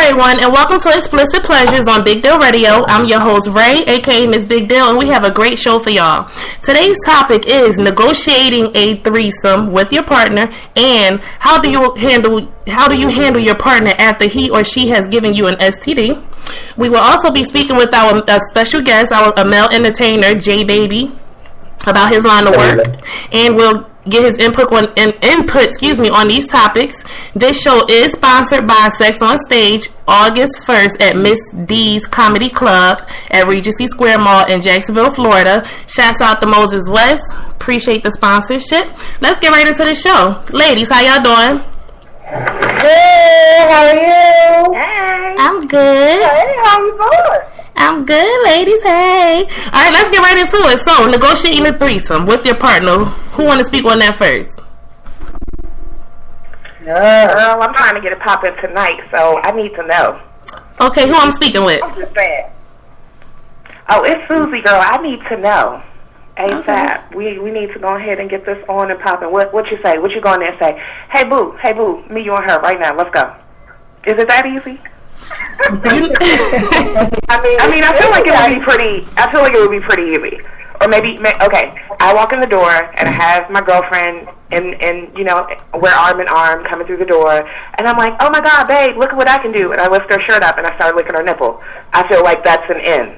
everyone, and welcome to Explicit Pleasures on Big Deal Radio. I'm your host, Ray, aka Miss Big Deal, and we have a great show for y'all. Today's topic is negotiating a threesome with your partner, and how do you handle your partner after he or she has given you an STD. We will also be speaking with our special guest, a male entertainer, Jbaby, about his line of work, and we'll get his input on these topics. This show is sponsored by Sex on Stage, August 1st at Miss D's Comedy Club at Regency Square Mall in Jacksonville, Florida. Shouts out to Moses West. Appreciate the sponsorship. Let's get right into the show. Ladies, how y'all doing? Good. How are you? Hey. I'm good. Hey, how you doing? I'm good, ladies. Hey. All right, let's get right into it. So, negotiating a threesome with your partner. Who want to speak on that first? I'm trying to get it popping tonight, so I need to know. Okay, who I'm speaking with? I'm just saying. Oh, it's Suzie, girl. I need to know. ASAP. Okay. We need to go ahead and get this on and popping. What you say? What you go in there and say? Hey, boo, me, you, and her right now. Let's go. Is it that easy? I mean, I feel like it would be pretty. I feel like it would be pretty easy. Or maybe, okay. I walk in the door and I have my girlfriend, and we're arm in arm coming through the door, and I'm like, oh my God, babe, look at what I can do, and I lift her shirt up and I start licking her nipple. I feel like that's an in.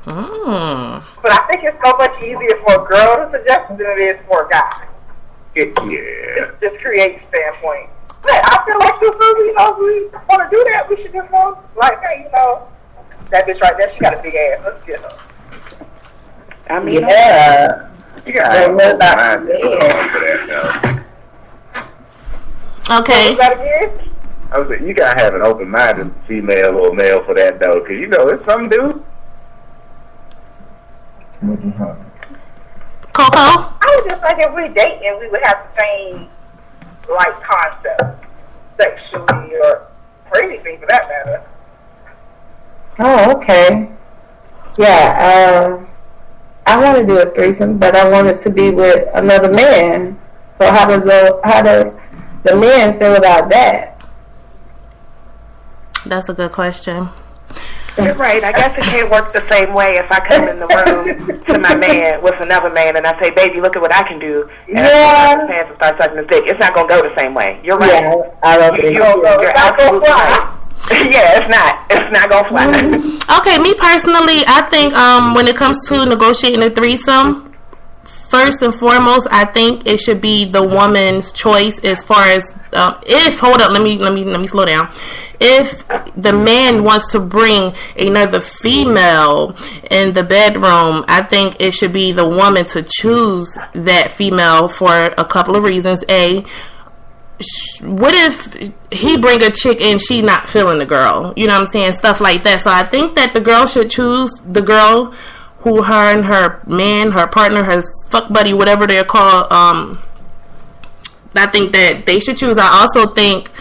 But I think it's so much easier for a girl to suggest than it is for a guy. Yeah. Just create standpoint. But I feel like if we want to do that, we should just go like, hey, that bitch right there, she got a big ass. Let's get her. I mean, yeah. You gotta have a mind for that, though. Okay. I was saying, you gotta have an open-minded female or male for that, though, because it's some dude. Coco? I was just like, if we're dating, we would have the same concept, sexually or anything for that matter. Oh, okay. Yeah, I want to do a threesome, but I want it to be with another man. So how does the man feel about that? That's a good question. You're right. I guess it can't work the same way if I come in the room to my man with another man and I say, baby, look at what I can do. And I put pants and start sucking his dick. It's not going to go the same way. You're right. Yeah, I don't think you're absolutely right. Yeah, it's not going to fly. Okay, me personally, I think when it comes to negotiating a threesome, first and foremost, I think it should be the woman's choice as far as let me slow down. If the man wants to bring another female in the bedroom, I think it should be the woman to choose that female for a couple of reasons. What if he bring a chick and she not feeling the girl? You know what I'm saying? Stuff like that. So I think that the girl should choose the girl who her and her man, her partner, her fuck buddy, whatever they're called. I think that they should choose. I also think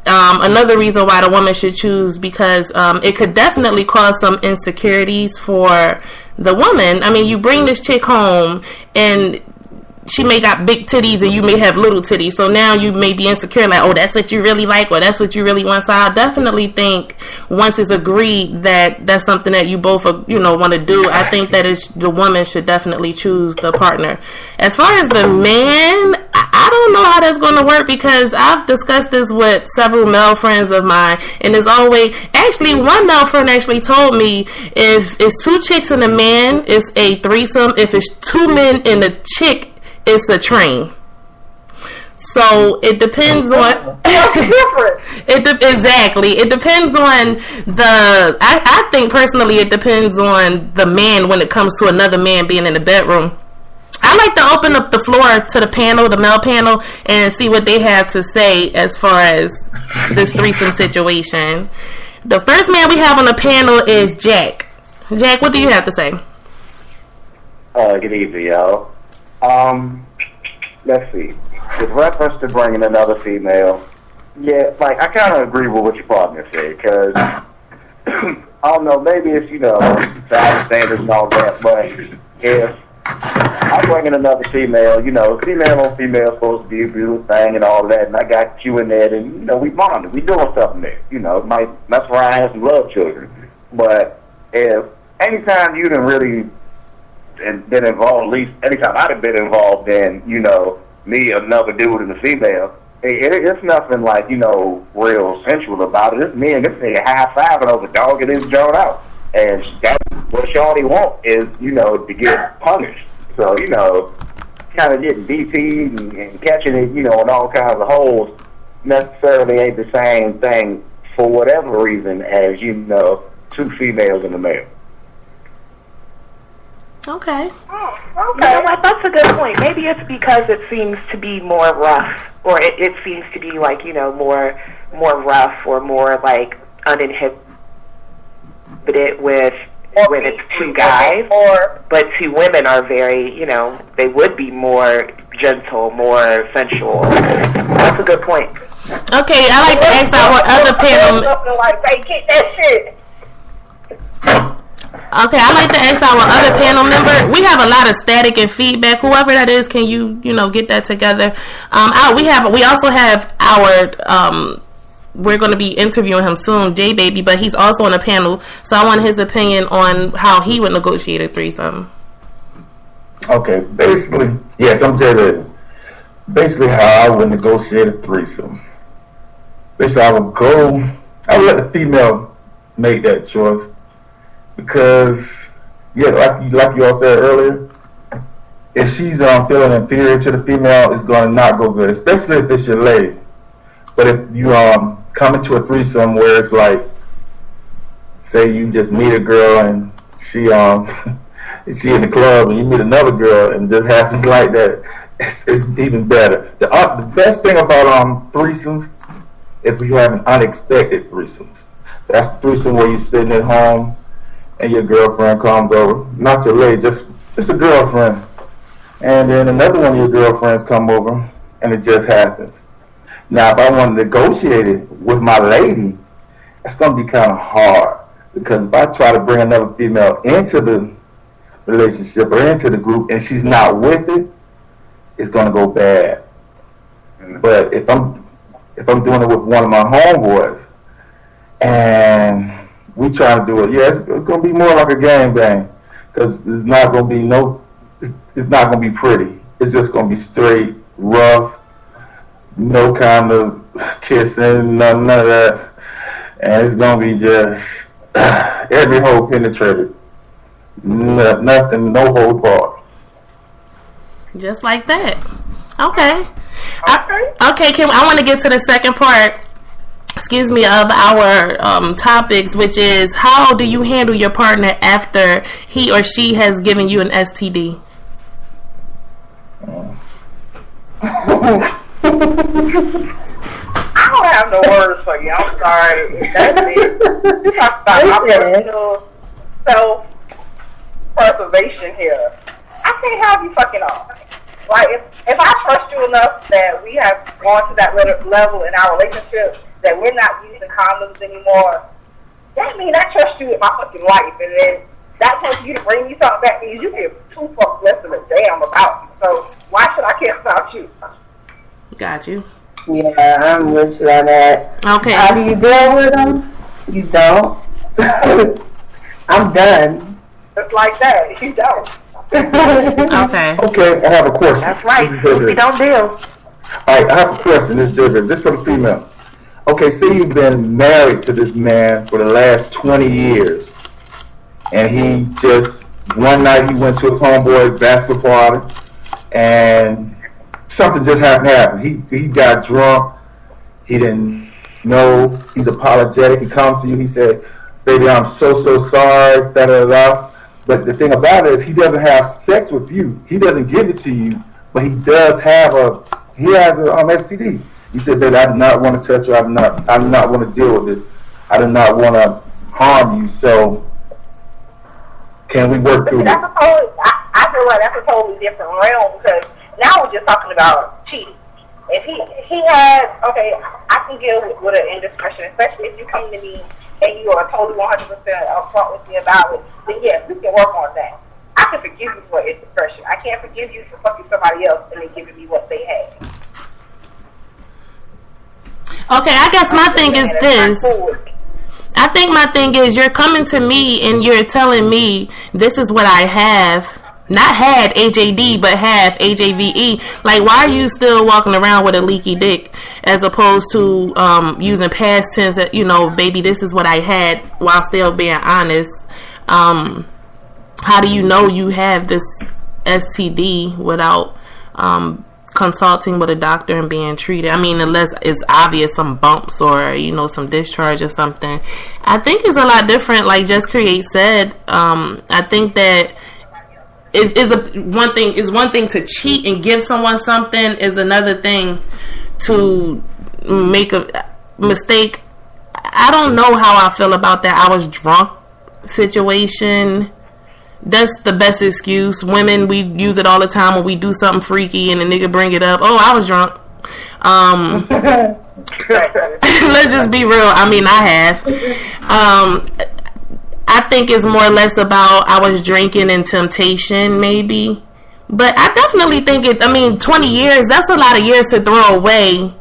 another reason why the woman should choose, because it could definitely cause some insecurities for the woman. I mean, you bring this chick home and she may got big titties and you may have little titties, so now you may be insecure, like, oh, that's what you really like, or that's what you really want. So I definitely think once it's agreed that that's something that you both want to do, I think that the woman should definitely choose the partner. As far as the man, I don't know how that's going to work, because I've discussed this with several male friends of mine, and there's always, actually one male friend actually told me, if it's two chicks and a man, it's a threesome. If it's two men and a chick, it's a train. So it depends on exactly. It depends on I think personally it depends on the man when it comes to another man being in the bedroom. I like to open up the floor to the male panel, and see what they have to say as far as this threesome situation. The first man we have on the panel is Jack. Jack, what do you have to say? Good evening, y'all. Let's see. With reference to bringing another female, yeah, I kind of agree with what your partner said, because I don't know, maybe it's, size standards and all that, but if I bringing another female, female on female supposed to be a beautiful thing and all that, and I got you in there, and, we bonded. We doing something there. Might mess around and have some love children. But if anytime you done really been involved, at least anytime I'd have been involved in, me, another dude and a female, it's nothing like, real sensual about it. It's me and this nigga high-fiving over dogging his joint out. And that's what Shawty want is, to get punished. So, kind of getting DP'd and catching it, in all kinds of holes necessarily ain't the same thing for whatever reason as, two females and a male. Okay. Oh, okay. You know what? That's a good point. Maybe it's because it seems to be more rough, or it seems to be like, more rough or more like uninhibited when it's two guys, but two women are very, they would be more gentle, more sensual. That's a good point. Okay, I like to ask our other panel. Like, hey, get that shit. Okay, I like to ask our other panel member. We have a lot of static and feedback. Whoever that is, can you get that together? We also have our we're going to be interviewing him soon, Jbaby, but he's also on the panel, so I want his opinion on how he would negotiate a threesome. Okay, basically, yes, I'm Jbaby. Basically, how I would negotiate a threesome. Basically, I would let the female make that choice. Because, like you all said earlier, if she's feeling inferior to the female, it's going to not go good, especially if it's your lady. But if you come into a threesome where it's like, say you just meet a girl and she in the club and you meet another girl and just happens like that, it's even better. The best thing about threesomes, if we have an unexpected threesomes, that's the threesome where you're sitting at home and your girlfriend comes over, not your lady, just a girlfriend, and then another one of your girlfriends come over, and it just happens. Now, if I want to negotiate it with my lady, it's going to be kind of hard, because if I try to bring another female into the relationship or into the group, and she's not with it, it's going to go bad. But if I'm doing it with one of my homeboys, and we try to do it, it's going to be more like a gangbang, because it's not going to be it's not going to be pretty. It's just going to be straight, rough, no kind of kissing, none of that, and it's going to be just every hole penetrated, nothing, no hold barred. Just like that. Okay. Okay, Kim, I want to get to the second part, of our topics, which is, how do you handle your partner after he or she has given you an STD? I don't have no words for you. I'm sorry. That's it. You talk about my personal self-preservation here. I can't have you fucking off. Like, if I trust you enough that we have gone to that level in our relationship that we're not using condoms anymore, that means I trust you with my fucking life. And then that person you to bring me something back means you give two fucks less than a damn about me. So why should I care about you? Got you. Yeah, I'm with you on that. Okay. How do you deal with them? You don't. I'm done. Just like that. You don't. Okay. Okay, I have a question. That's right. We don't deal. Alright, I have a question. This is for the female. Okay, say you've been married to this man for the last 20 years, and he just, one night he went to his homeboy's bachelor party, and something just happened to happen. He got drunk. He didn't know. He's apologetic. He comes to you. He said, "Baby, I'm so sorry." Da da da. But the thing about it is, he doesn't have sex with you. He doesn't give it to you, but he does have he has a STD. He said, "Baby, I do not want to touch you. I do not want to deal with this. I do not want to harm you. So, can we work through this?" I feel like that's a totally different realm, because now we're just talking about cheating. If he has, okay, I can deal with an indiscretion, especially if you come to me and you are totally 100% upfront with me about it, then yes, we can work on that. I I can forgive you for indiscretion. I can't forgive you for fucking somebody else and then giving me what they had. Okay, I guess my thing is this. I think my thing is you're coming to me and you're telling me this is what I have. Not had AJD, but have AJVE. Like, why are you still walking around with a leaky dick as opposed to using past tense, baby, this is what I had, while still being honest? How do you know you have this STD without consulting with a doctor and being treated? I mean, unless it's obvious, some bumps or some discharge or something. I think it's a lot different. Like JustCreate said, I think that is one thing to cheat and give someone something, is another thing to make a mistake. I don't know how I feel about that. I was drunk situation. That's the best excuse. Women, we use it all the time when we do something freaky and the nigga bring it up. Oh, I was drunk. Let's just be real. I mean, I have. I think it's more or less about I was drinking and temptation, maybe. But I definitely think 20 years, that's a lot of years to throw away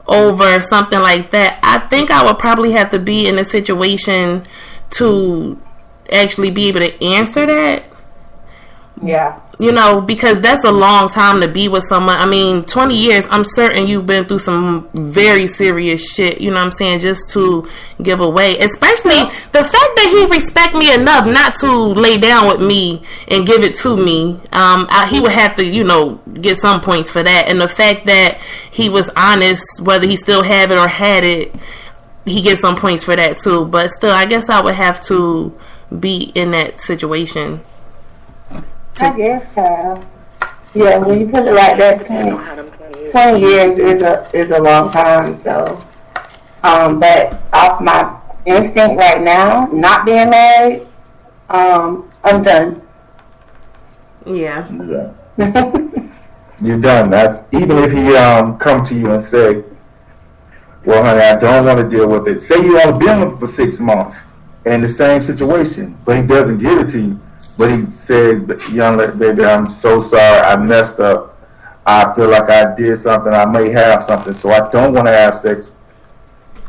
over something like that. I think I would probably have to be in a situation to actually be able to answer that. Yeah. Because that's a long time to be with someone. I mean, 20 years, I'm certain you've been through some very serious shit, you know what I'm saying, just to give away. Especially the fact that he respect me enough not to lay down with me and give it to me. He would have to, get some points for that. And the fact that he was honest, whether he still have it or had it, he gets some points for that too. But still, I guess I would have to be in that situation. I guess, child. Yeah, when you put it like that, 20 years is a long time. So, but off my instinct right now, not being married, I'm done. Yeah. You're done. That's even if he come to you and say, "Well, honey, I don't want to deal with it." Say you only been with him for 6 months in the same situation, but he doesn't give it to you. But he said, "Young lady, baby, I'm so sorry. I messed up. I feel like I did something. I may have something, so I don't want to have sex."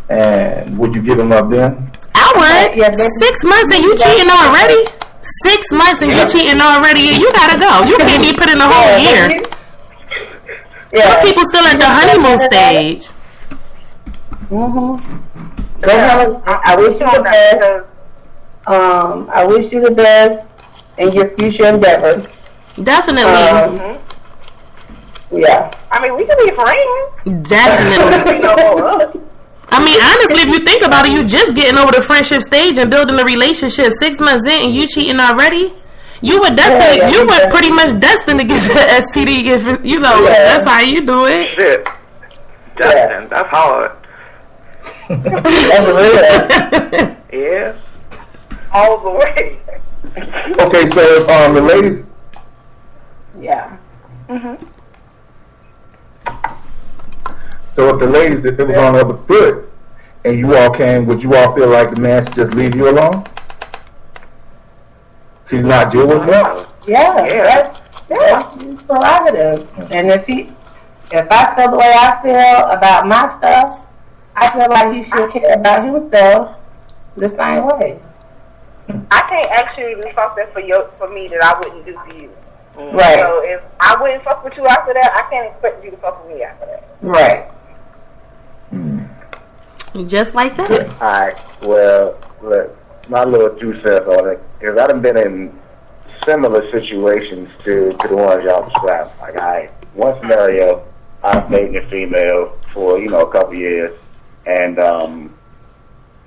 And would you give him up then? I would. Yeah, 6 months and you cheating already? 6 months and you cheating already? You gotta go. You can't even put in a whole year. Some people still at the honeymoon stage. Go ahead. I wish you the best. I wish you the best in your future endeavors. Definitely. Yeah. I mean, we can be friends. Definitely. I mean, honestly, if you think about it, you just getting over the friendship stage and building a relationship. 6 months in and you cheating already. You were destined. You were pretty much destined to get the STD. If that's how you do it. Shit. Destined. That's hard. That's real. Yeah. All the way. Okay, so the ladies. Yeah. So if the ladies, if it was on the other foot, and you all came, would you all feel like the man should just leave you alone? To not deal with him? Yeah. That's his prerogative. And if I feel the way I feel about my stuff, I feel like he should care about himself the same way. I can't actually do something for me that I wouldn't do for you. Right. So if I wouldn't fuck with you after that, I can't expect you to fuck with me after that. Right. Just like that. Alright, well, look, my little 2 cents on it, because I done been in similar situations to the ones y'all described. Like, one scenario, I was dating a female for, a couple years, and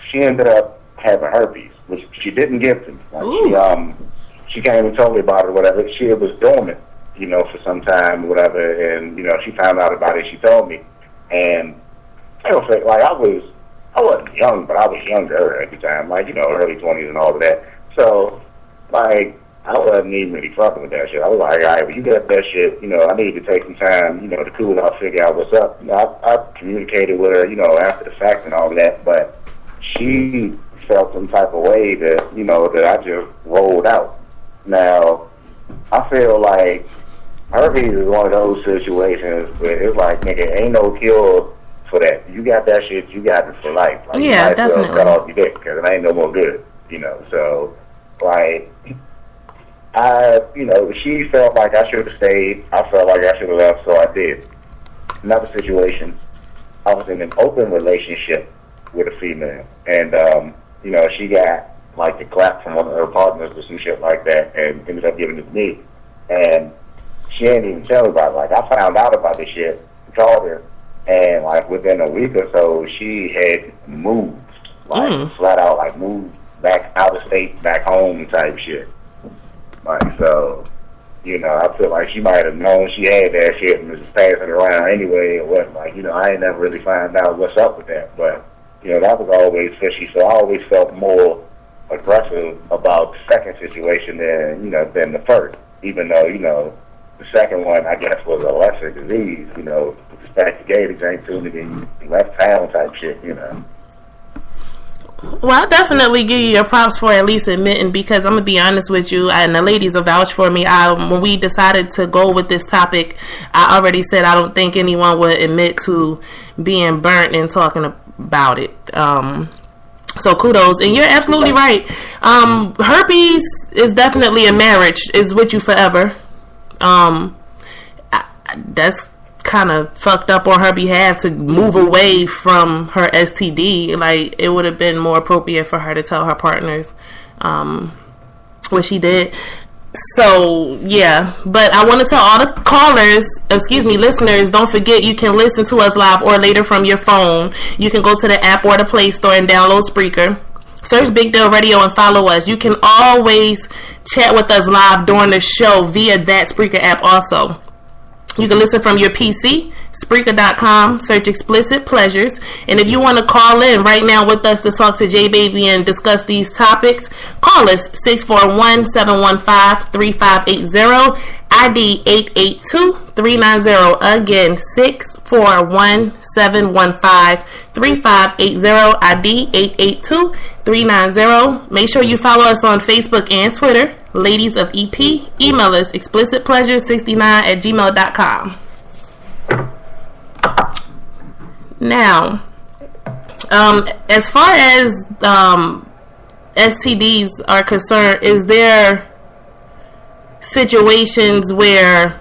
she ended up having herpes, which she didn't give to me. Like, she came and told me about it or whatever. She was dormant, for some time or whatever, and, she found out about it, she told me. And I don't think, like, I wasn't young, but I was younger at the time, like, early 20s and all of that. So, like, I wasn't even really fucking with that shit. I was like, all right, well, you got that shit, I need to take some time, to cool off, figure out what's up. I communicated with her, after the fact and all of that, but she felt some type of way that, that I just rolled out. Now, I feel like herpes is one of those situations where it's like, nigga, ain't no cure for that. You got that shit, you got it for life. Like, yeah, you might definitely. Well cut off your dick because it ain't no more good, you know. So, like, she felt like I should have stayed. I felt like I should have left, so I did. Another situation, I was in an open relationship with a female, and she got like the clap from one of her partners or some shit like that, and ended up giving it to me. And she didn't even tell me about it. Like, I found out about this shit, called her, and like within a week or so, she had moved, like flat out, like moved back out of state, back home type shit. Like, so, I feel like she might have known she had that shit and was passing it around anyway. It wasn't like, I ain't never really found out what's up with that. But, that was always fishy. So I always felt more aggressive about the second situation than the first. Even though, the second one, I guess, was a lesser disease, stack the gators ain't tuning in, left town type shit, Well, I'll definitely give you your props for at least admitting, because I'm going to be honest with you, and the ladies will vouch for me. When we decided to go with this topic, I already said I don't think anyone would admit to being burnt and talking about it. So kudos. And you're absolutely right. Herpes is definitely a marriage. It's with you forever. That's kind of fucked up on her behalf to move away from her STD. Like, it would have been more appropriate for her to tell her partners what she did. So yeah, but I want to tell all the listeners, don't forget you can listen to us live or later from your phone. You can go to the app or the Play Store and download Spreaker. Search Big Deal Radio and follow us. You can always chat with us live during the show via that Spreaker app also. You can listen from your PC, Spreaker.com, search Explicit Pleasures. And if you want to call in right now with us to talk to Jbaby and discuss these topics, call us 641-715-3580, ID 882-390. Again, 641-715-3580, ID 882-390. Make sure you follow us on Facebook and Twitter. Ladies of EP, email us explicitpleasures69@gmail.com. Now, as far as STDs are concerned, is there situations where,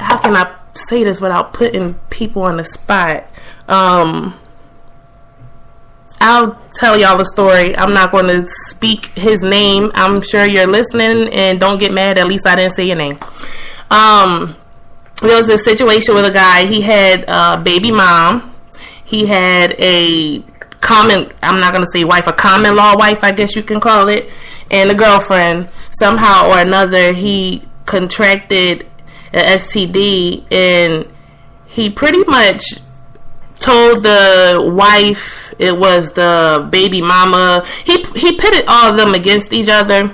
how can I say this without putting people on the spot? I'll tell y'all a story. I'm not going to speak his name. I'm sure you're listening, and don't get mad. At least I didn't say your name. There was a situation with a guy. He had a baby mom. He had a I'm not going to say wife, a common law wife, I guess you can call it, and a girlfriend. Somehow or another, he contracted an STD, and he pretty much told the wife it was the baby mama. He pitted all of them against each other.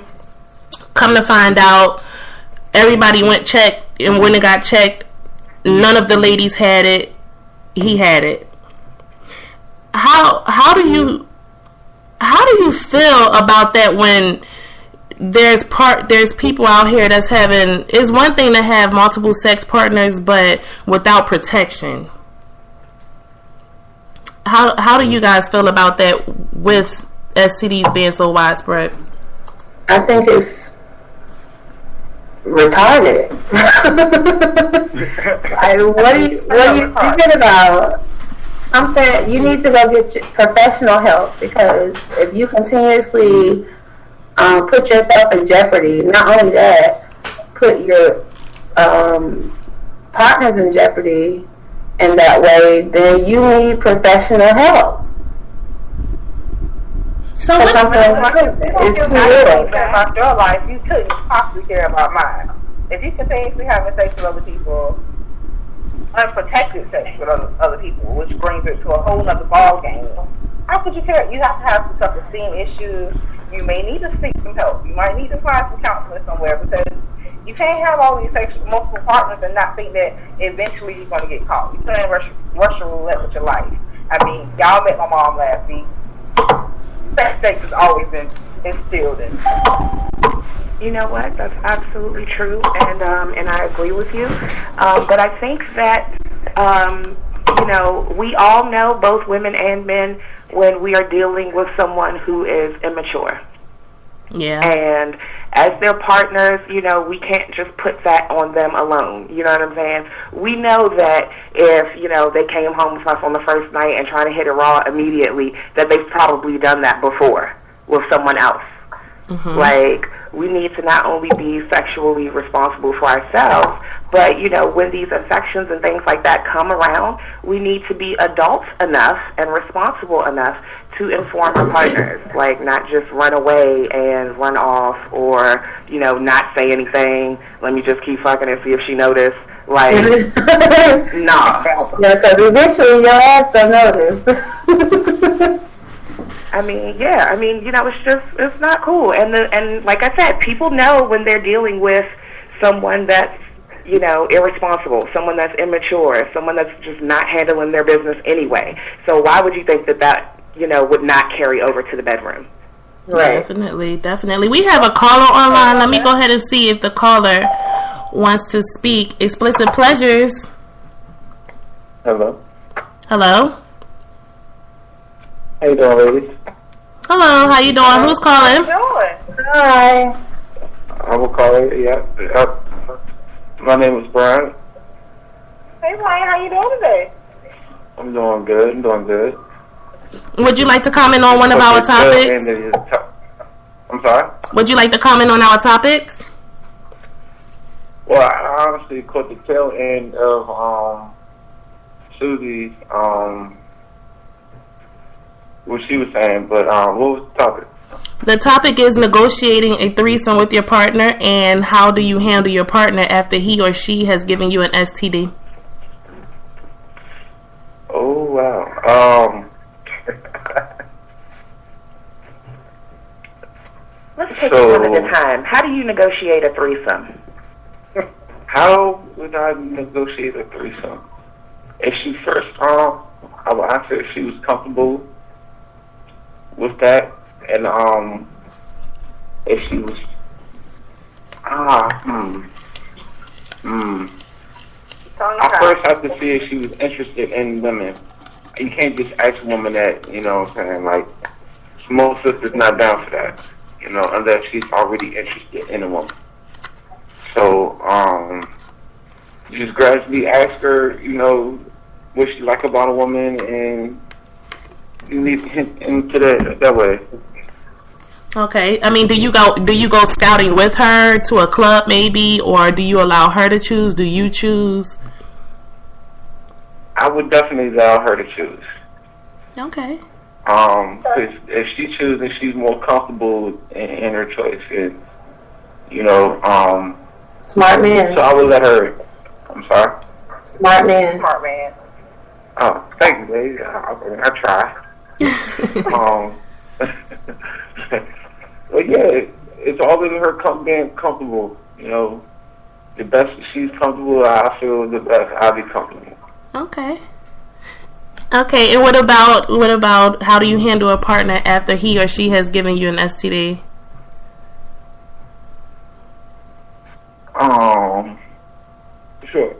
Come to find out, everybody went checked, and when it got checked, none of the ladies had it. He had it. How do you feel about that when there's people out here that's having, it's one thing to have multiple sex partners, but without protection? How do you guys feel about that with STDs being so widespread? I think it's retarded. What are you thinking about? Something, you need to go get professional help, because if you continuously put yourself in jeopardy, not only that, put your partners in jeopardy in that way, then you need professional help. So what it's too real. About your life, you couldn't possibly care about mine. If you continuously having sex with other people, unprotected sex with other people, which brings it to a whole nother ball game, how could you care? You have to have some self-esteem issues. You may need to seek some help. You might need to find some counseling somewhere, because you can't have all these multiple partners and not think that eventually you're going to get caught. You're playing Russian roulette with your life. I mean, y'all met my mom last week. Sex has always been instilled in me. You know what? That's absolutely true, and I agree with you. But I think that we all know, both women and men, when we are dealing with someone who is immature. Yeah. And as their partners, we can't just put that on them alone. You know what I'm saying? We know that if, they came home with us on the first night and trying to hit it raw immediately, that they've probably done that before with someone else. Mm-hmm. Like, we need to not only be sexually responsible for ourselves, but, when these infections and things like that come around, we need to be adults enough and responsible enough to inform our partners. Like, not just run away and run off or, not say anything. Let me just keep fucking and see if she noticed. Like, nah. Yeah, because eventually your ass don't notice. It's not cool. And like I said, people know when they're dealing with someone that's, irresponsible, someone that's immature, someone that's just not handling their business anyway. So why would you think that would not carry over to the bedroom? Right. Definitely. We have a caller online. Let me go ahead and see if the caller wants to speak. Explicit Pleasures. Hello. Hello. How you doing, ladies? Hello. How you doing? Who's calling? Hi. I will call it. Yeah. My name is Bryant. Hey, Bryant, how you doing today? I'm doing good. Would you like to comment on one of our topics? I'm sorry? Would you like to comment on our topics? Well, I honestly caught the tail end of Suzie, what she was saying, but what was the topic? The topic is negotiating a threesome with your partner, and how do you handle your partner after he or she has given you an STD? Oh, wow. Let's take it one at a time. How do you negotiate a threesome? How would I negotiate a threesome? If she first, I would ask her if she was comfortable with that, and if she was, I first have to see if she was interested in women. You can't just ask a woman that, you know what I'm saying, like, most sisters not down for that, unless she's already interested in a woman. So, just gradually ask her, what she like about a woman, and you need to hint into that way. Okay. I mean, do you go scouting with her to a club maybe, or do you allow her to choose? Do you choose? I would definitely allow her to choose. Okay. Because if she chooses and she's more comfortable in her choice, Smart man. So I would let her. I'm sorry. Smart man. Oh, thank you, lady. I try. But yeah, it's all in her being comfortable. The best she's comfortable, I feel the best I'll be comfortable. Okay. Okay, and what about how do you handle a partner after he or she has given you an STD? Sure.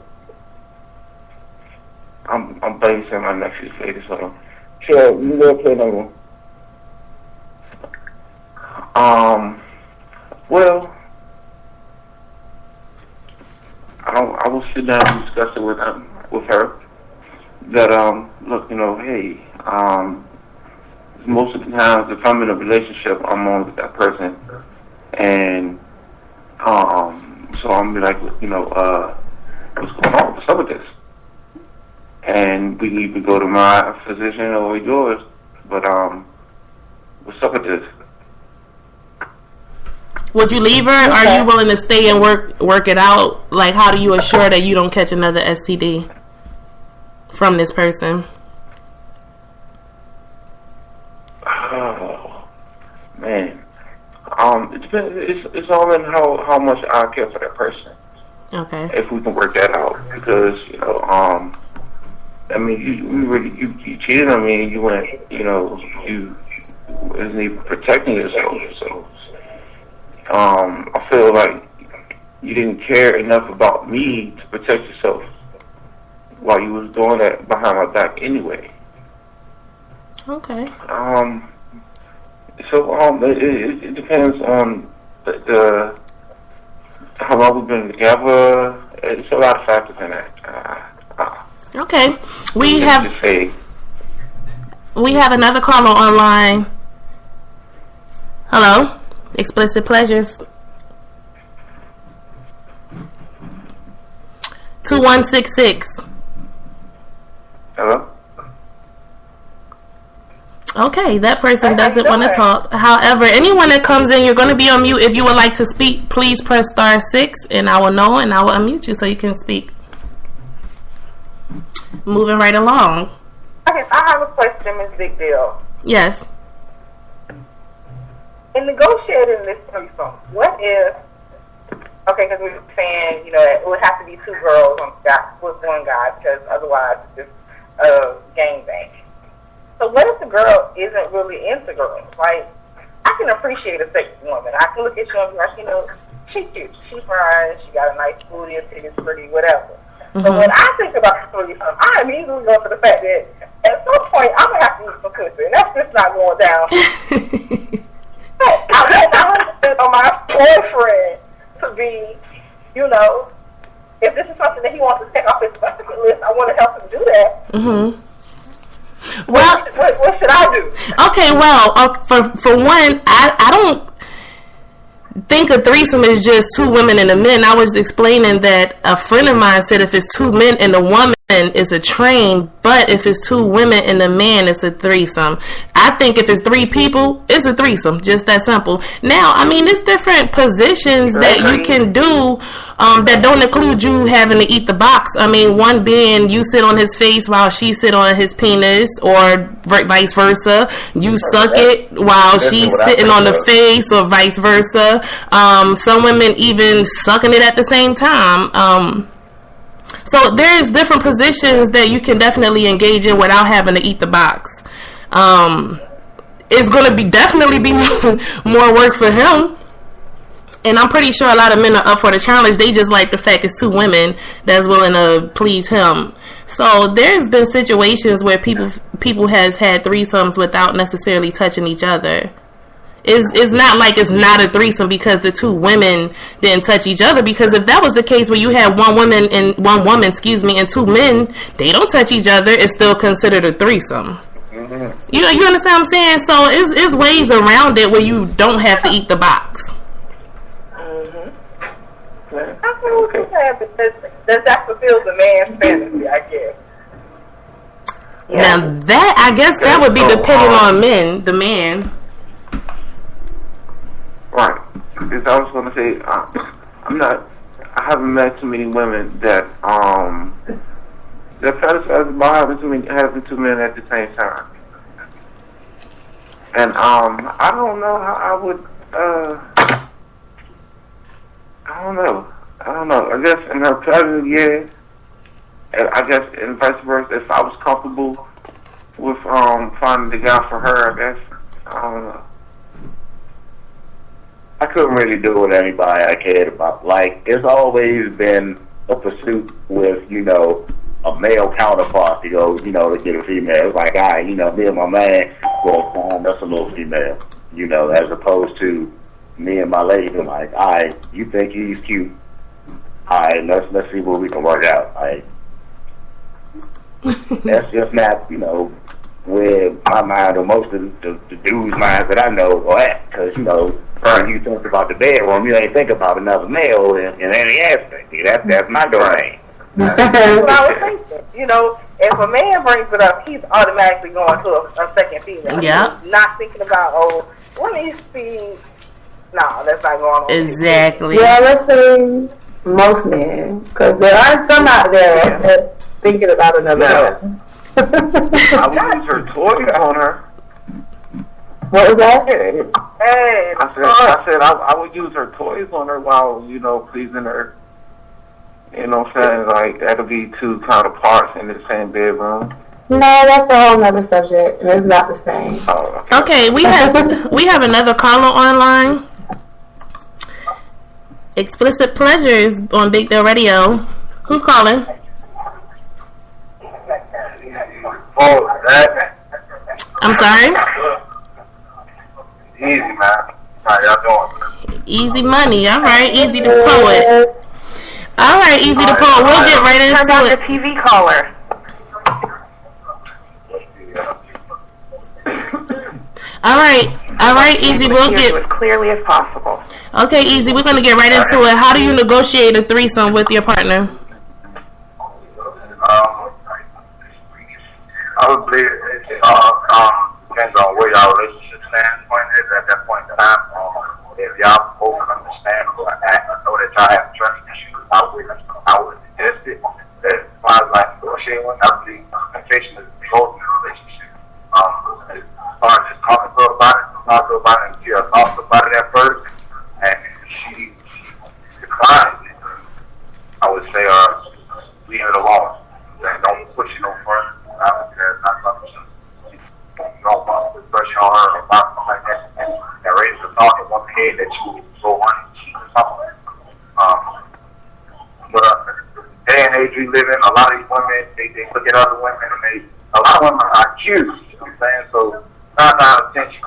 I'm basing my nephew's face, so sure, you go play another one. Well, I will sit down and discuss it with her. That look, hey, most of the times if I'm in a relationship, I'm on with that person, and so I'm be like, what's going on? What's up with this? And we either go to my physician or yours, but what's up with this? Would you leave her? Okay. Are you willing to stay and work it out? Like, how do you assure that you don't catch another STD from this person? Oh man, it depends. It's all in how much I care for that person. Okay. If we can work that out, because I mean, you cheated on me, and you went, you wasn't even protecting yourself. So I feel like you didn't care enough about me to protect yourself while you was doing that behind my back anyway. Okay. It depends on the how long we've been together. It's a lot of factors in that. Okay. We have another caller online. Hello? Explicit Pleasures. 2166. Hello? Okay, that person doesn't want to talk. However, anyone that comes in, you're going to be on mute. If you would like to speak, please press *6 and I will know and I will unmute you so you can speak. Moving right along. Okay, I have a question, Ms. Big Deal. Yes. In negotiating this threesome, what if, okay, because we were saying, you know, it would have to be 2 girls with one guy because otherwise it's a gangbang. So what if the girl isn't really into girls? Like, I can appreciate a sexy woman. I can look at you and be like, you know, she's cute, she's fine, she got a nice booty, her titties pretty, whatever. Mm-hmm. But when I think about the threesome, I immediately go to the fact that at some point I'm gonna have to use some pussy, and that's just not going down. I depend on my boyfriend to be, you know, if this is something that he wants to take off his bucket list, I want to help him do that. Mm-hmm. Well, what should I do? Okay, well, for one, I don't think a threesome is just 2 women and a man. I was explaining that a friend of mine said if it's 2 men and a woman, it's a train, but if it's 2 women and a man, it's a threesome. I think if it's 3 people, it's a threesome. Just that simple. Now, I mean, there's different positions that you can do that don't include you having to eat the box. I mean, one being you sit on his face while she sit on his penis, or vice versa. You suck it while she's sitting on the face, or vice versa. Some women even sucking it at the same time. So there's different positions that you can definitely engage in without having to eat the box. It's going to definitely be more work for him. And I'm pretty sure a lot of men are up for the challenge. They just like the fact it's 2 women that's willing to please him. So there's been situations where people has had threesomes without necessarily touching each other. It's not like it's not a threesome because the 2 women didn't touch each other. Because if that was the case where you had one woman and 2 men, they don't touch each other, it's still considered a threesome. Mm-hmm. You understand what I'm saying? So it's ways around it where you don't have to eat the box. Mm-hmm. I feel what you're saying, but that fulfills the man's fantasy, I guess. Yeah. Now that, I guess that would be depending on the man. Right. Because I was going to say, I haven't met too many women that fantasize about having 2 men at the same time. And I don't know how I would. I don't know. I guess in her pleasure, yeah. And I guess, and vice versa, if I was comfortable with finding the guy for her, I guess, I don't know. I couldn't really do with anybody I cared about. Like, it's always been a pursuit with, you know, a male counterpart to go, you know, to get a female. It's like, all right, you know, me and my man, well, fine, that's a little female, you know, as opposed to me and my lady, I'm like, all right, you think he's cute. All right, let's see what we can work out. Like, that's just not, you know, where my mind or most of the dudes' minds that I know are at. Because, you know, when you think about the bedroom, you ain't think about another male in any aspect. That's my domain. That's what I was thinking. You know, if a man brings it up, he's automatically going to a second female. Yeah. He's not thinking about, let me see. No, that's not going on. Exactly. Yeah, let's say most men, because there are some out there that's thinking about another man. I would use her toys on her. What was that? Hey, I said I would use her toys on her while, you know, pleasing her. You know what I'm saying? Like, that'll be 2 counterparts in the same bedroom. No, that's a whole nother subject, and it's not the same. Okay, we have another caller online. Explicit Pleasures on Big Deal Radio. Who's calling? Oh, that. I'm sorry? Easy, man. How y'all doing? Easy money. All right. Easy the poet. All right, Easy the poet. We'll get right into Turn on it. the TV caller. All right, Easy. We'll get as clearly as possible. Okay, Easy. We're gonna get right into it. How do you negotiate a threesome with your partner? I would believe it depends on where y'all relationship standpoint is at that point in time. If y'all both understand or know that y'all have trust issues, I would suggest it. That as far as like negotiating one, I believe communication is the goal in a relationship. As far as just talk to her about it, and she talks about it at first, and she declines it, I would say leave it alone. Don't push it no further. That's not something you don't want to pressure on her about something like that. And raise the thought in one head that you would go on and cheat or something. But the day and age we live in, a lot of these women, they look at other women and a lot of women are cute. You know what I'm saying? So 9 out of 10, she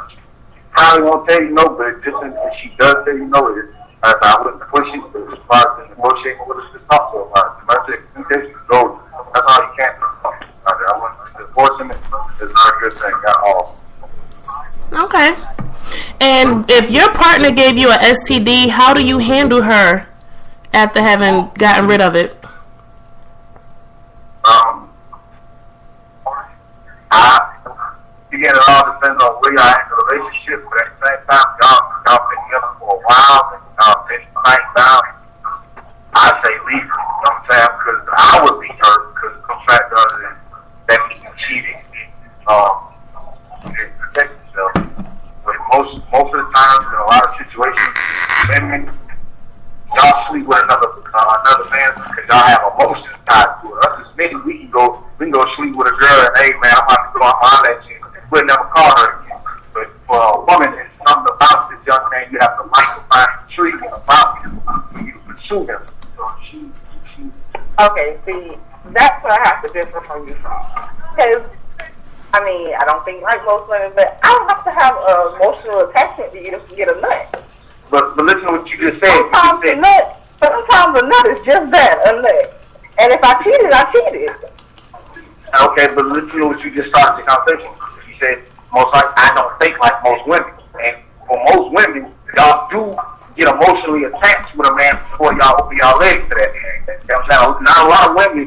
probably won't tell you no, but just if she does tell you no, I wouldn't push it. As far as negotiating with us, just talk to her about it. That's it. Communication is gold. That's all you can do. I wouldn't. Divorcing is not a good thing at all. Okay. And if your partner gave you a STD, how do you handle her after having gotten rid of it? Again, it all depends on where y'all in the relationship, but at the same time, y'all been together for a while, and y'all been nice down. I say leave her, you know what I'm saying? Because I would leave her, because the fact of it, that means you cheating. You didn't protect yourself. But most of the times, in a lot of situations, women, y'all sleep with another man because y'all have emotions tied to it. Us as men, we can go sleep with a girl and, hey man, I'm about to go on my let you. We'll never call her again. But for a woman, it's something about this young man. You have to like to find intriguing about him. You pursue him. So she. Okay, see, that's where I have to differ from you from. Because, I mean, I don't think like most women, but I don't have to have an emotional attachment to you to get a nut. But listen to what you just said. Sometimes a nut is just that, a nut. And if I cheated, I cheated. Okay, but listen to what you just started the conversation. You said, most like I don't think like most women. And for most women, y'all do get emotionally attached with a man before y'all open y'all legs to that man. You know what I'm saying? Not a lot of women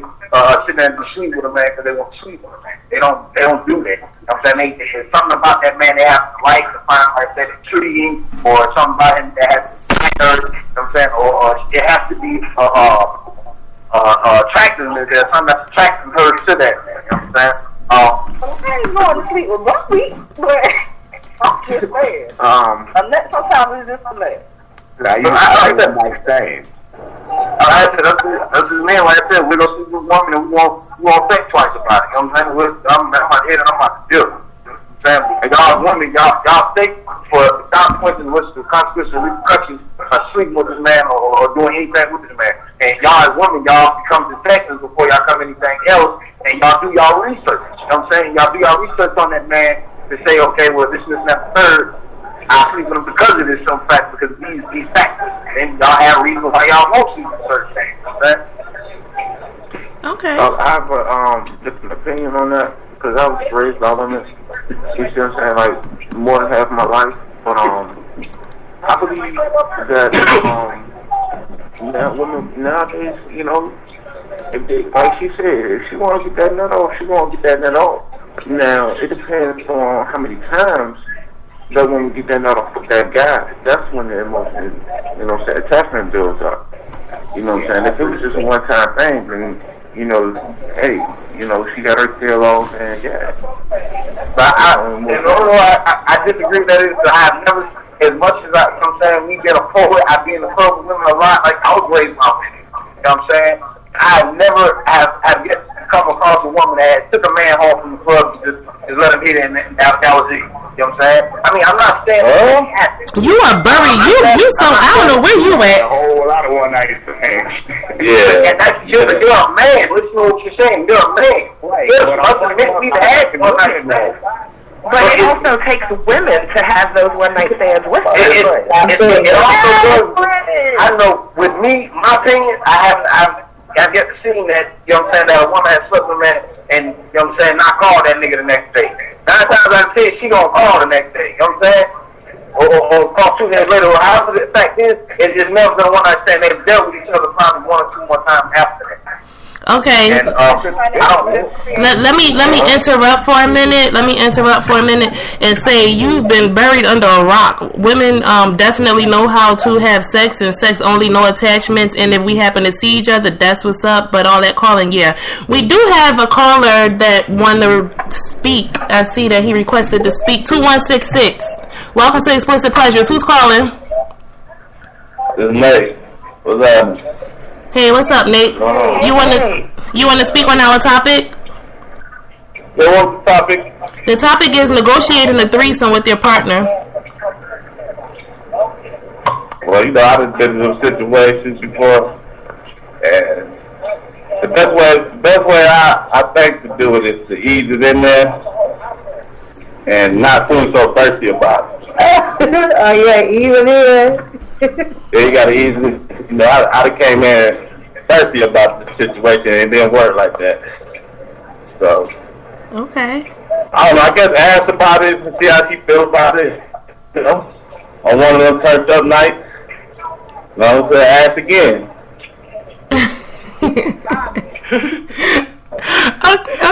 sit there and sleep with a man because they want to sleep with a man. They don't do that. You know what I'm saying? There's something about that man they have to like to find like that intriguing, or something about him that has to be her, you know what I'm saying? Or it has to be attractive. There's something that's attracting her to that man. You know what I'm saying? I ain't going to sleep with Buckwheat, but I'm just saying. A nut sometimes is just a nut. Now, I like that Mike saying. I said, that's his man. Like I said, we're going to sleep with a woman and we won't think twice about it. You know what I'm saying? I'm at my head and I'm about to deal with it. You know what I'm saying? And y'all women, y'all think for the consequences, what's the consequences and repercussions of sleeping with this man or doing anything with this man. And y'all as women, y'all become detectives before y'all come anything else, and y'all do y'all research. You know what I'm saying? Y'all do y'all research on that man to say, okay, well, this and that, the third. I sleep with him because of this, some fact, because of these factors. And y'all have reasons why y'all won't sleep with certain things. Okay. I have a different opinion on that because I was raised by women. You see what I'm saying? Like more than half of my life, but I believe that women nowadays, you know, if they, like she said, if she want to get that nut off, she want to get that nut off. Now it depends on how many times that woman get that nut off with that guy. That's when the emotion, you know, attachment builds up. You know what I'm saying? If it was just a one-time thing, then, you know, hey, you know, she got her tail off, and yeah. But I disagree with that. I've never, as much as I'm saying, me being a poet, I be in the club with women a lot. Like I was raised by women. You know what I'm saying? I never have yet come across a woman that took a man home from the club to just let him hit it, and that was it. You know what I'm saying? I mean, I'm not saying that happened. You are buried. You so, I don't know where you at. a lot of one-night stands. Yeah. And that's you're a man. Listen to what you're saying. You're a man. Right. You're supposed to be the ass one-night stand. But it also takes women to have those one-night stands with them. It also does. I don't know. With me, my opinion, I've yet to see that. You know what I'm saying? That a woman has slept with a man, and you know what I'm saying, not call that nigga the next day. 9 times out of 10, she gonna call the next day. You know what I'm saying? Or call 2 days later. Or however the fact is, it's just men gonna one night stand. They've dealt with each other probably 1 or 2 more times after that. Okay. And, let me interrupt for a minute. And say you've been buried under a rock. Women definitely know how to have sex, and sex only, no attachments. And if we happen to see each other, that's what's up. But all that calling, yeah, we do have a caller that wanted to speak. I see that he requested to speak. 2166. Welcome to Explicit Pleasures. Who's calling? This is Nate. What's up? Hey, what's up, Nate? You want to speak on our topic? Yeah, what's the topic? The topic is negotiating a threesome with your partner. Well, you know, I've been in some situations before, and the best way I think to do it is to ease it in there and not feel so thirsty about it. Oh yeah, even in. Yeah, you gotta ease it. You know, I came in thirsty about the situation, and it didn't work like that. So, okay. I don't know. I guess ask about it and see how she feels about it. You know, on one of them turned up nights. You know what I'm saying? Ask again.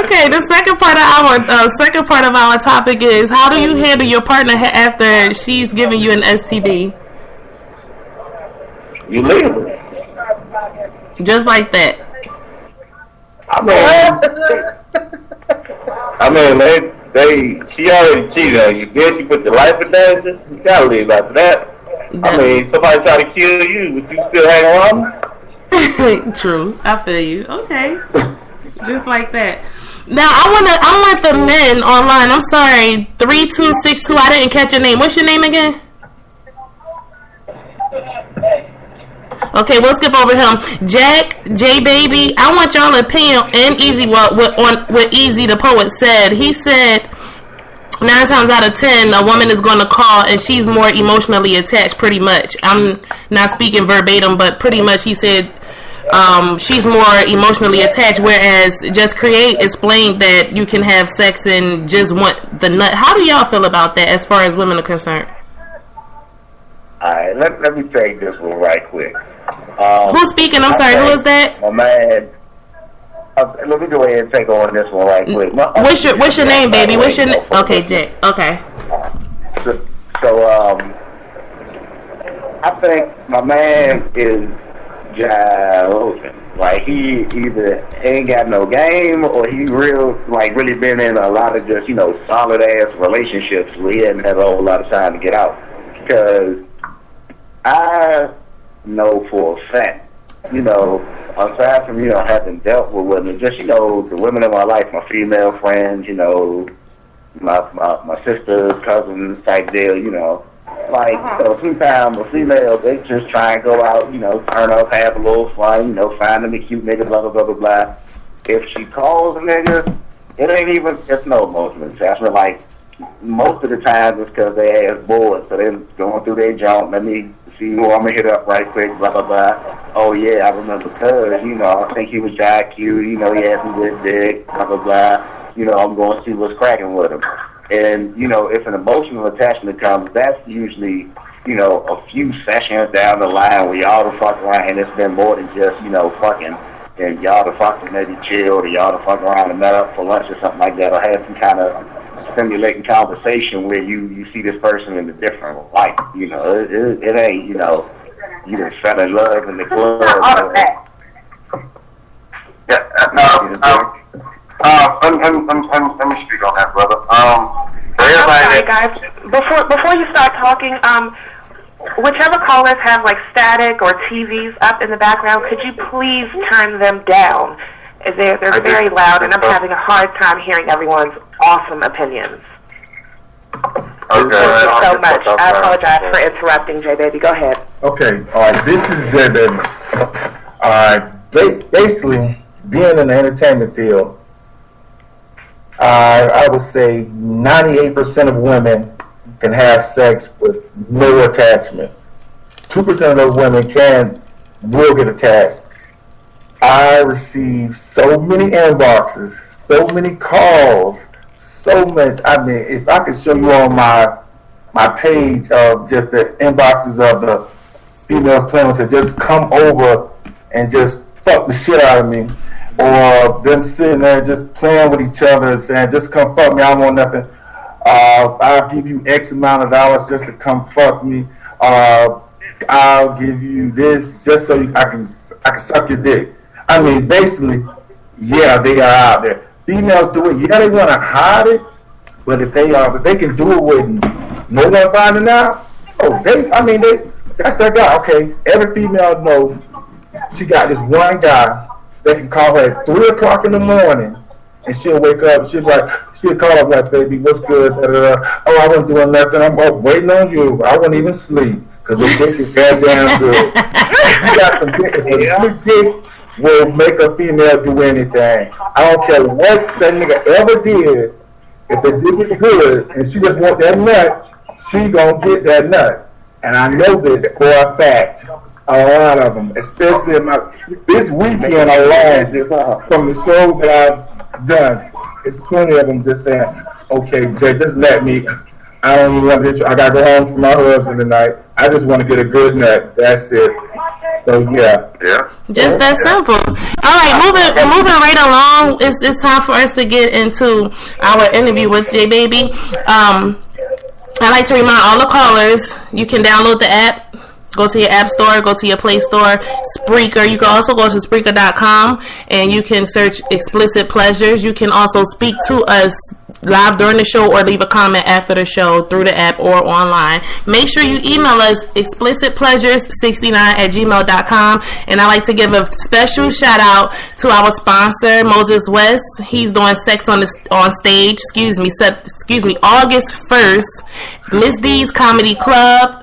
Okay. The second part of our topic is, how do you handle your partner after she's giving you an STD? You leave her. Just like that. I mean, she already cheated on you. Then you put your life in danger. You gotta leave after that. I mean, somebody try to kill you, but you still hang around? True. I feel you. Okay. Just like that. Now, I want the men online. I'm sorry. 3262. I didn't catch your name. What's your name again? Okay, we'll skip over him. Jack, Jbaby, I want y'all opinion and Easy what Easy the Poet said. He said 9 times out of 10 a woman is going to call and she's more emotionally attached, pretty much. I'm not speaking verbatim, but pretty much he said she's more emotionally attached, whereas JustCreate explained that you can have sex and just want the nut. How do y'all feel about that as far as women are concerned? Alright, let me take this one right quick. Who's speaking? I'm sorry, who is that? My man. Let me go ahead and take on this one right quick. What's your name, baby? What's your name? Okay, Jack. Okay. So, I think my man is like, he either ain't got no game, or he really been in a lot of just, solid ass relationships where he hasn't had a whole lot of time to get out. Because I know for a fact, aside from, having dealt with women, just, the women in my life, my female friends, my sisters, cousins type deal, sometimes a female, they just try and go out, turn up, have a little fun, find them a cute nigga, blah, blah, blah, blah, blah. If she calls a nigga, it's no emotional attachment. Like, most of the time it's because they ass bored, so they're going through their jump, let me see who I'm going to hit up right quick, blah, blah, blah. Oh, yeah, I remember because, I think he was cute, he had some good dick, blah, blah, blah. I'm going to see what's cracking with him. And, if an emotional attachment comes, that's usually, a few sessions down the line where y'all to fuck around, and it's been more than just, fucking, and y'all to fucking maybe chill, or y'all to fuck around and met up for lunch or something like that, or have some kind of stimulating conversation where you see this person in a different light. It ain't, you just fell in love in the club. Let me speak on that, brother. I'm sorry, guys. Before you start talking, whichever callers have like static or TVs up in the background, could you please turn them down? They're very loud, and I'm having a hard time hearing everyone's awesome opinions. so much. I apologize for interrupting, Jbaby. Go ahead. Okay, all right. This is Jbaby. All right. Basically, being in the entertainment field, I would say 98% of women can have sex with no attachments. 2% of those women will get attached. I receive so many inboxes, so many calls, so much. I mean, if I could show you on my page of just the inboxes of the females playing to just come over and just fuck the shit out of me, or them sitting there just playing with each other and saying, just come fuck me, I don't want nothing. I'll give you X amount of dollars just to come fuck me. I'll give you this just so I can suck your dick. I mean, basically, yeah, they are out there. Females do it. Yeah, they want to hide it, but if they can do it with no one finding out. That's their guy. Okay, every female knows she got this one guy that can call her at 3 o'clock in the morning, and she'll wake up. She'll call up like, baby, what's good? Oh, I wasn't doing nothing. I'm up waiting on you. I wasn't even sleep because the dick is goddamn good. You got some dick. Good dick will make a female do anything. I don't care what that nigga ever did. If the dick is good and she just want that nut, she gonna get that nut. And I know this for a fact. A lot of them, especially this weekend alone, from the shows that I've done, it's plenty of them just saying, okay, Jay, just let me. I don't even want to hit you. I got to go home to my husband tonight. I just want to get a good nut. That's it. So, yeah. Just that simple. All right, moving right along. It's time for us to get into our interview with Jbaby. I'd like to remind all the callers, you can download the app. Go to your app store, go to your Play Store, Spreaker. You can also go to Spreaker.com and you can search Explicit Pleasures. You can also speak to us live during the show or leave a comment after the show through the app or online. Make sure you email us explicitpleasures69@gmail.com. And I'd like to give a special shout out to our sponsor, Moses West. He's doing sex on stage. Excuse me, August 1st, Miss D's Comedy Club,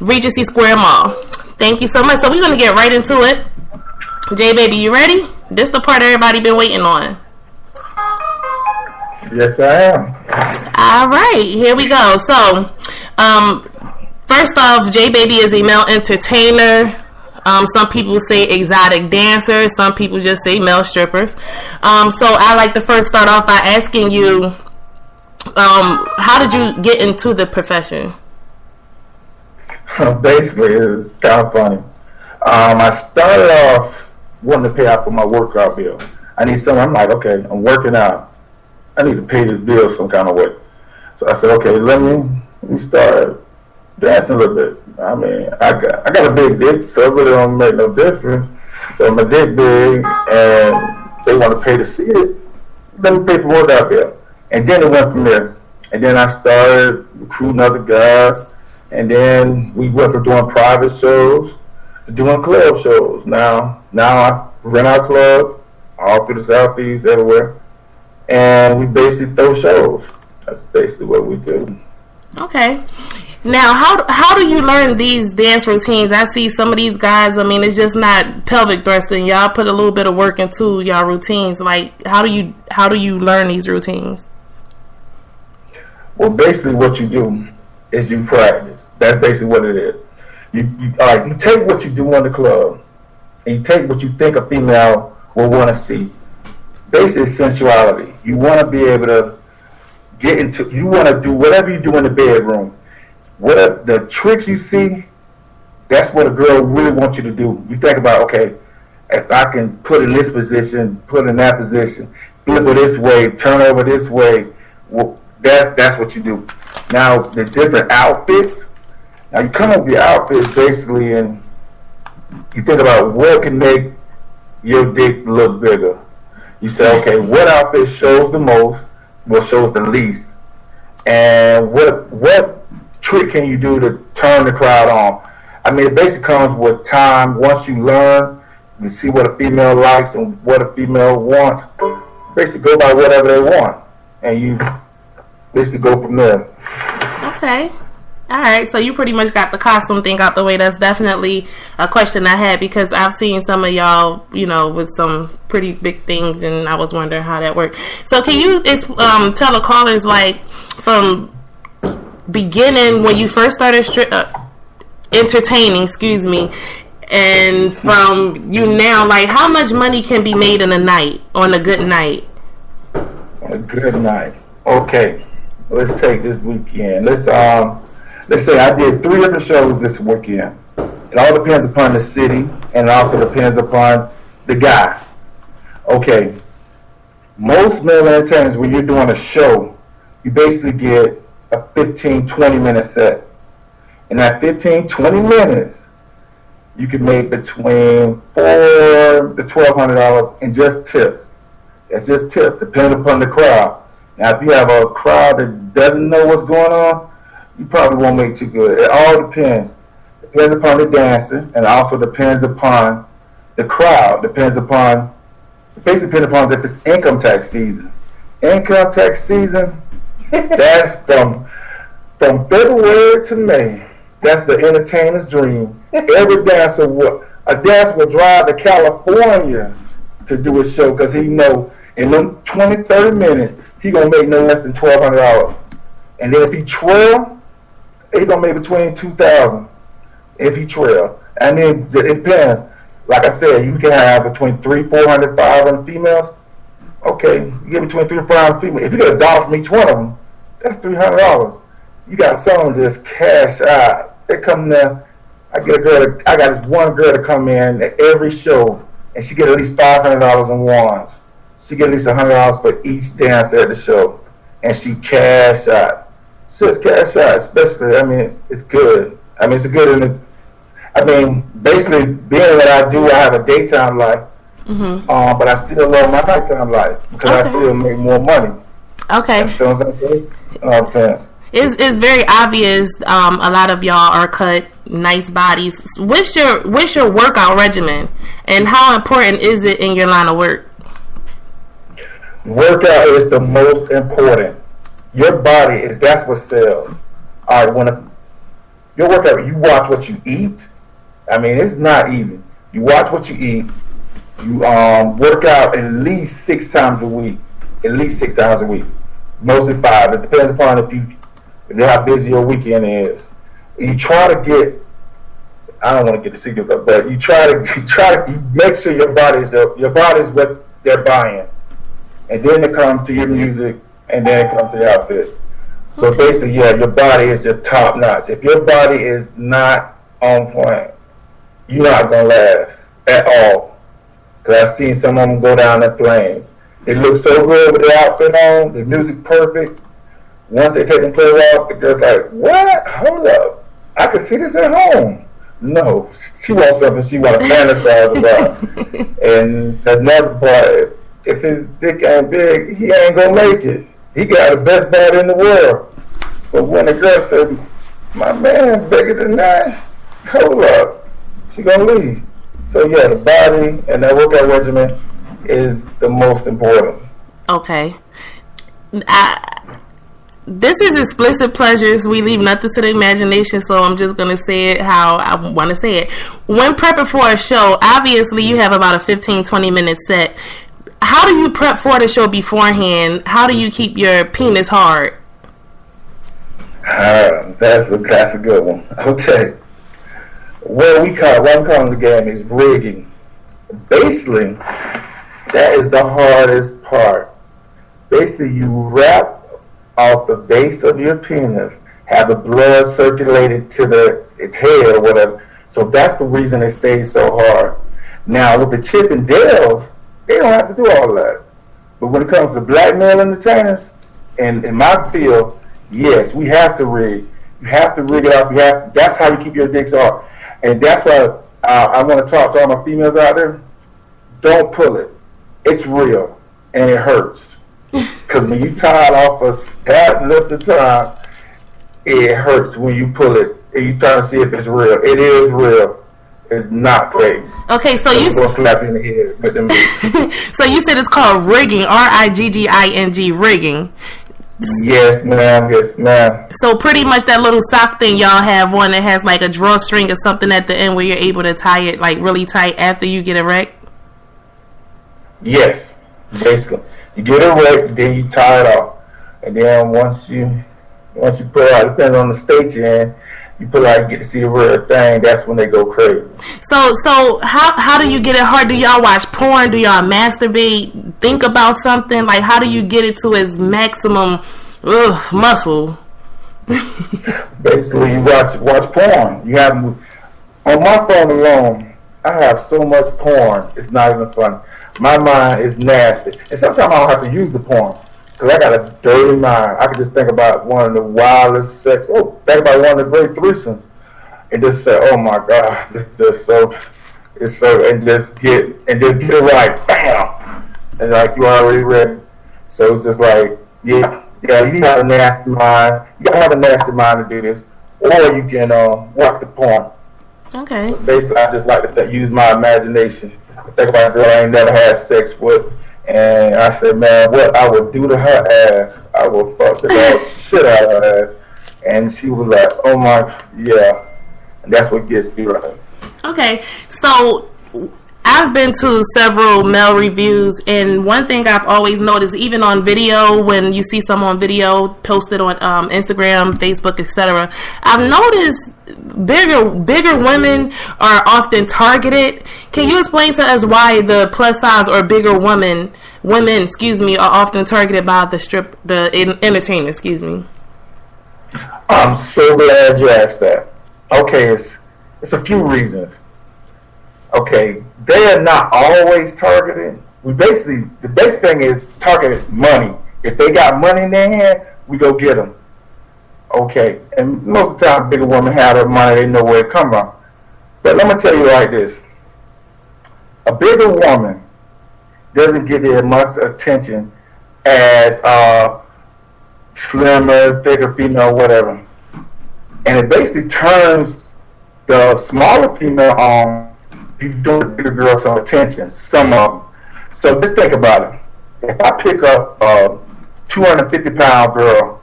Regency Square Mall. Thank you so much. So we're going to get right into it. Jbaby, you ready? This is the part everybody been waiting on. Yes, I am. All right, here we go. So, first off, Jbaby is a male entertainer. Some people say exotic dancers. Some people just say male strippers. So I like to first start off by asking you, how did you get into the profession? Basically, it's kind of funny. I started off wanting to pay out for my workout bill. I need something. I'm like, okay, I'm working out. I need to pay this bill some kind of way. So I said, okay, let me start dancing a little bit. I mean, I got a big dick, so it really don't make no difference. So my dick big, and they want to pay to see it. Let me pay for workout bill. And then it went from there. And then I started recruiting other guys. And then we went from doing private shows to doing club shows. Now I rent out clubs all through the Southeast, everywhere. And we basically throw shows. That's basically what we do. Okay. Now, how do you learn these dance routines? I see some of these guys, I mean, it's just not pelvic thrusting. Y'all put a little bit of work into y'all routines. Like, how do you learn these routines? Well, basically what you do is you practice. That's basically what it is. You take what you do in the club, and you take what you think a female will want to see. Basically, sensuality. You want to be able to you want to do whatever you do in the bedroom. Whatever the tricks you see, that's what a girl really wants you to do. You think about, okay, if I can put in this position, put in that position, flip it this way, turn over this way, well, that's what you do. Now, the different outfits. Now, you come up with your outfits basically, and you think about what can make your dick look bigger. You say, okay, what outfit shows the most, what shows the least, and what trick can you do to turn the crowd on? I mean, it basically comes with time. Once you learn to see what a female likes and what a female wants, basically go by whatever they want, and you basically go from there. Okay. All right, so you pretty much got the costume thing out the way. That's definitely a question I had because I've seen some of y'all, you know, with some pretty big things, and I was wondering how that worked. So can you tell the callers, like, from beginning when you first started entertaining, excuse me, and from you now, like, how much money can be made in a night, on a good night? On a good night. Okay, let's take this weekend. Let's say I did 3 different shows this weekend. It all depends upon the city, and it also depends upon the guy. Okay, most male entertainers, when you're doing a show, you basically get a 15-20 minute set. In that 15-20 minutes, you can make between $400 to $1,200 in just tips. That's just tips, depending upon the crowd. Now, if you have a crowd that doesn't know what's going on, you probably won't make too good. It all depends. Depends upon the dancer, and also depends upon the crowd. Basically depends upon if it's income tax season. Income tax season, that's from February to May. That's the entertainer's dream. Every dancer will drive to California to do a show because he know in them 20-30 minutes he gonna make no less than $1,200. And then if he trail, he gonna make between $2,000 if he trail. And then it depends. Like I said, you can have between 300, 400, 500 females. Okay, you get between 300 and 500 females. If you get $1 from each one of them, that's $300. You got someone just cash out. They come there. I got this one girl to come in at every show, and she get at least $500 in ones. She get at least $100 for each dancer at the show, and she cash out. So it's cash out, especially. I mean, it's good. I mean, it's a good. Basically, being what I do, I have a daytime life, but I still love my nighttime life because I still make more money. Okay. You know what I'm saying? It all depends. It's very obvious. A lot of y'all are cut, nice bodies. What's your workout regimen, and how important is it in your line of work? Workout is the most important. Your body that's what sells. All right, your workout, you watch what you eat. I mean, it's not easy. You watch what you eat. You work out at least 6 times a week. At least 6 hours a week. Mostly 5. It depends upon how busy your weekend is. You try to get. I don't want to get the secret, but you try to make sure your body is what they're buying, and then it comes to your music, and then it comes to your outfit. But basically, your body is your top notch. If your body is not on point, you're not gonna last at all. Because I've seen some of them go down in flames. They look so good with the outfit on, the music perfect. Once they take them clothes off, the girl's like, "What? Hold up! I can see this at home." No, she wants something she want to fantasize about. And another part, if his dick ain't big, he ain't gonna make it. He got the best body in the world. But when the girl said, "My man bigger than that," hold up, she gonna leave. So the body and that workout regimen is the most important. Okay. This is Explicit Pleasures. We leave nothing to the imagination, so I'm just going to say it how I want to say it. When prepping for a show, obviously you have about a 15-20 minute set. How do you prep for the show beforehand? How do you keep your penis hard? That's a good one. Okay. What I'm calling the game is rigging. Basically, that is the hardest part. Basically, you wrap off the base of your penis, have the blood circulated to its head or whatever. So that's the reason it stays so hard. Now, with the Chip and Dales, they don't have to do all that. But when it comes to black male entertainers, and in my field, yes, we have to rig. You have to rig it up. That's how you keep your dicks off. And that's why I want to talk to all my females out there. Don't pull it. It's real. And it hurts. Because when you tie it off a that lip at the time, it hurts when you pull it. And you try to see if it's real. It is real. It's not fake. Okay, so you gonna slap you in the head with them. So you said it's called rigging, RIGGING, rigging. Yes, ma'am. Yes, ma'am. So pretty much that little sock thing y'all have one that has like a drawstring or something at the end where you're able to tie it like really tight after you get erect? Yes, basically. You get erect, then you tie it off. And then once you put it out, it depends on the state you're in, you put it out, you get to see the real thing, that's when they go crazy. So how do you get it hard? Do y'all watch porn? Do y'all masturbate? Think about something? Like, how do you get it to its maximum muscle? Basically, you watch porn. You have, on my phone alone, I have so much porn, it's not even funny. My mind is nasty. And sometimes I don't have to use the porn. Because I got a dirty mind. I can just think about one of the wildest sex. Oh, think about one of the great threesomes. And just say, oh my God, this is just so, it's so, and just get it right. Bam! And like you already ready. So it's just like, yeah, you have a nasty mind. You gotta have a nasty mind to do this. Or you can watch the porn. Okay. But basically, I just like to use my imagination. I think about a girl I ain't never had sex with. And I said, man, what I would do to her ass, I would fuck the dog shit out of her ass. And she was like, oh my, yeah. And that's what gets me right. Okay, so I've been to several male reviews, and one thing I've always noticed, even on video, when you see someone on video posted on Instagram, Facebook, etc., I've noticed bigger women are often targeted. Can you explain to us why the plus size or bigger women, are often targeted by the entertainer? Excuse me. I'm so glad you asked that. Okay, it's a few reasons. Okay, they are not always targeted. The best thing is targeted money. If they got money in their hand, we go get them. Okay, and most of the time, bigger women have their money, they know where it come from. But let me tell you like this. A bigger woman doesn't get as much attention as slimmer, thicker female, whatever. And it basically turns the smaller female on. You do the bigger girl some attention, some of them. So just think about it. If I pick up a 250-pound girl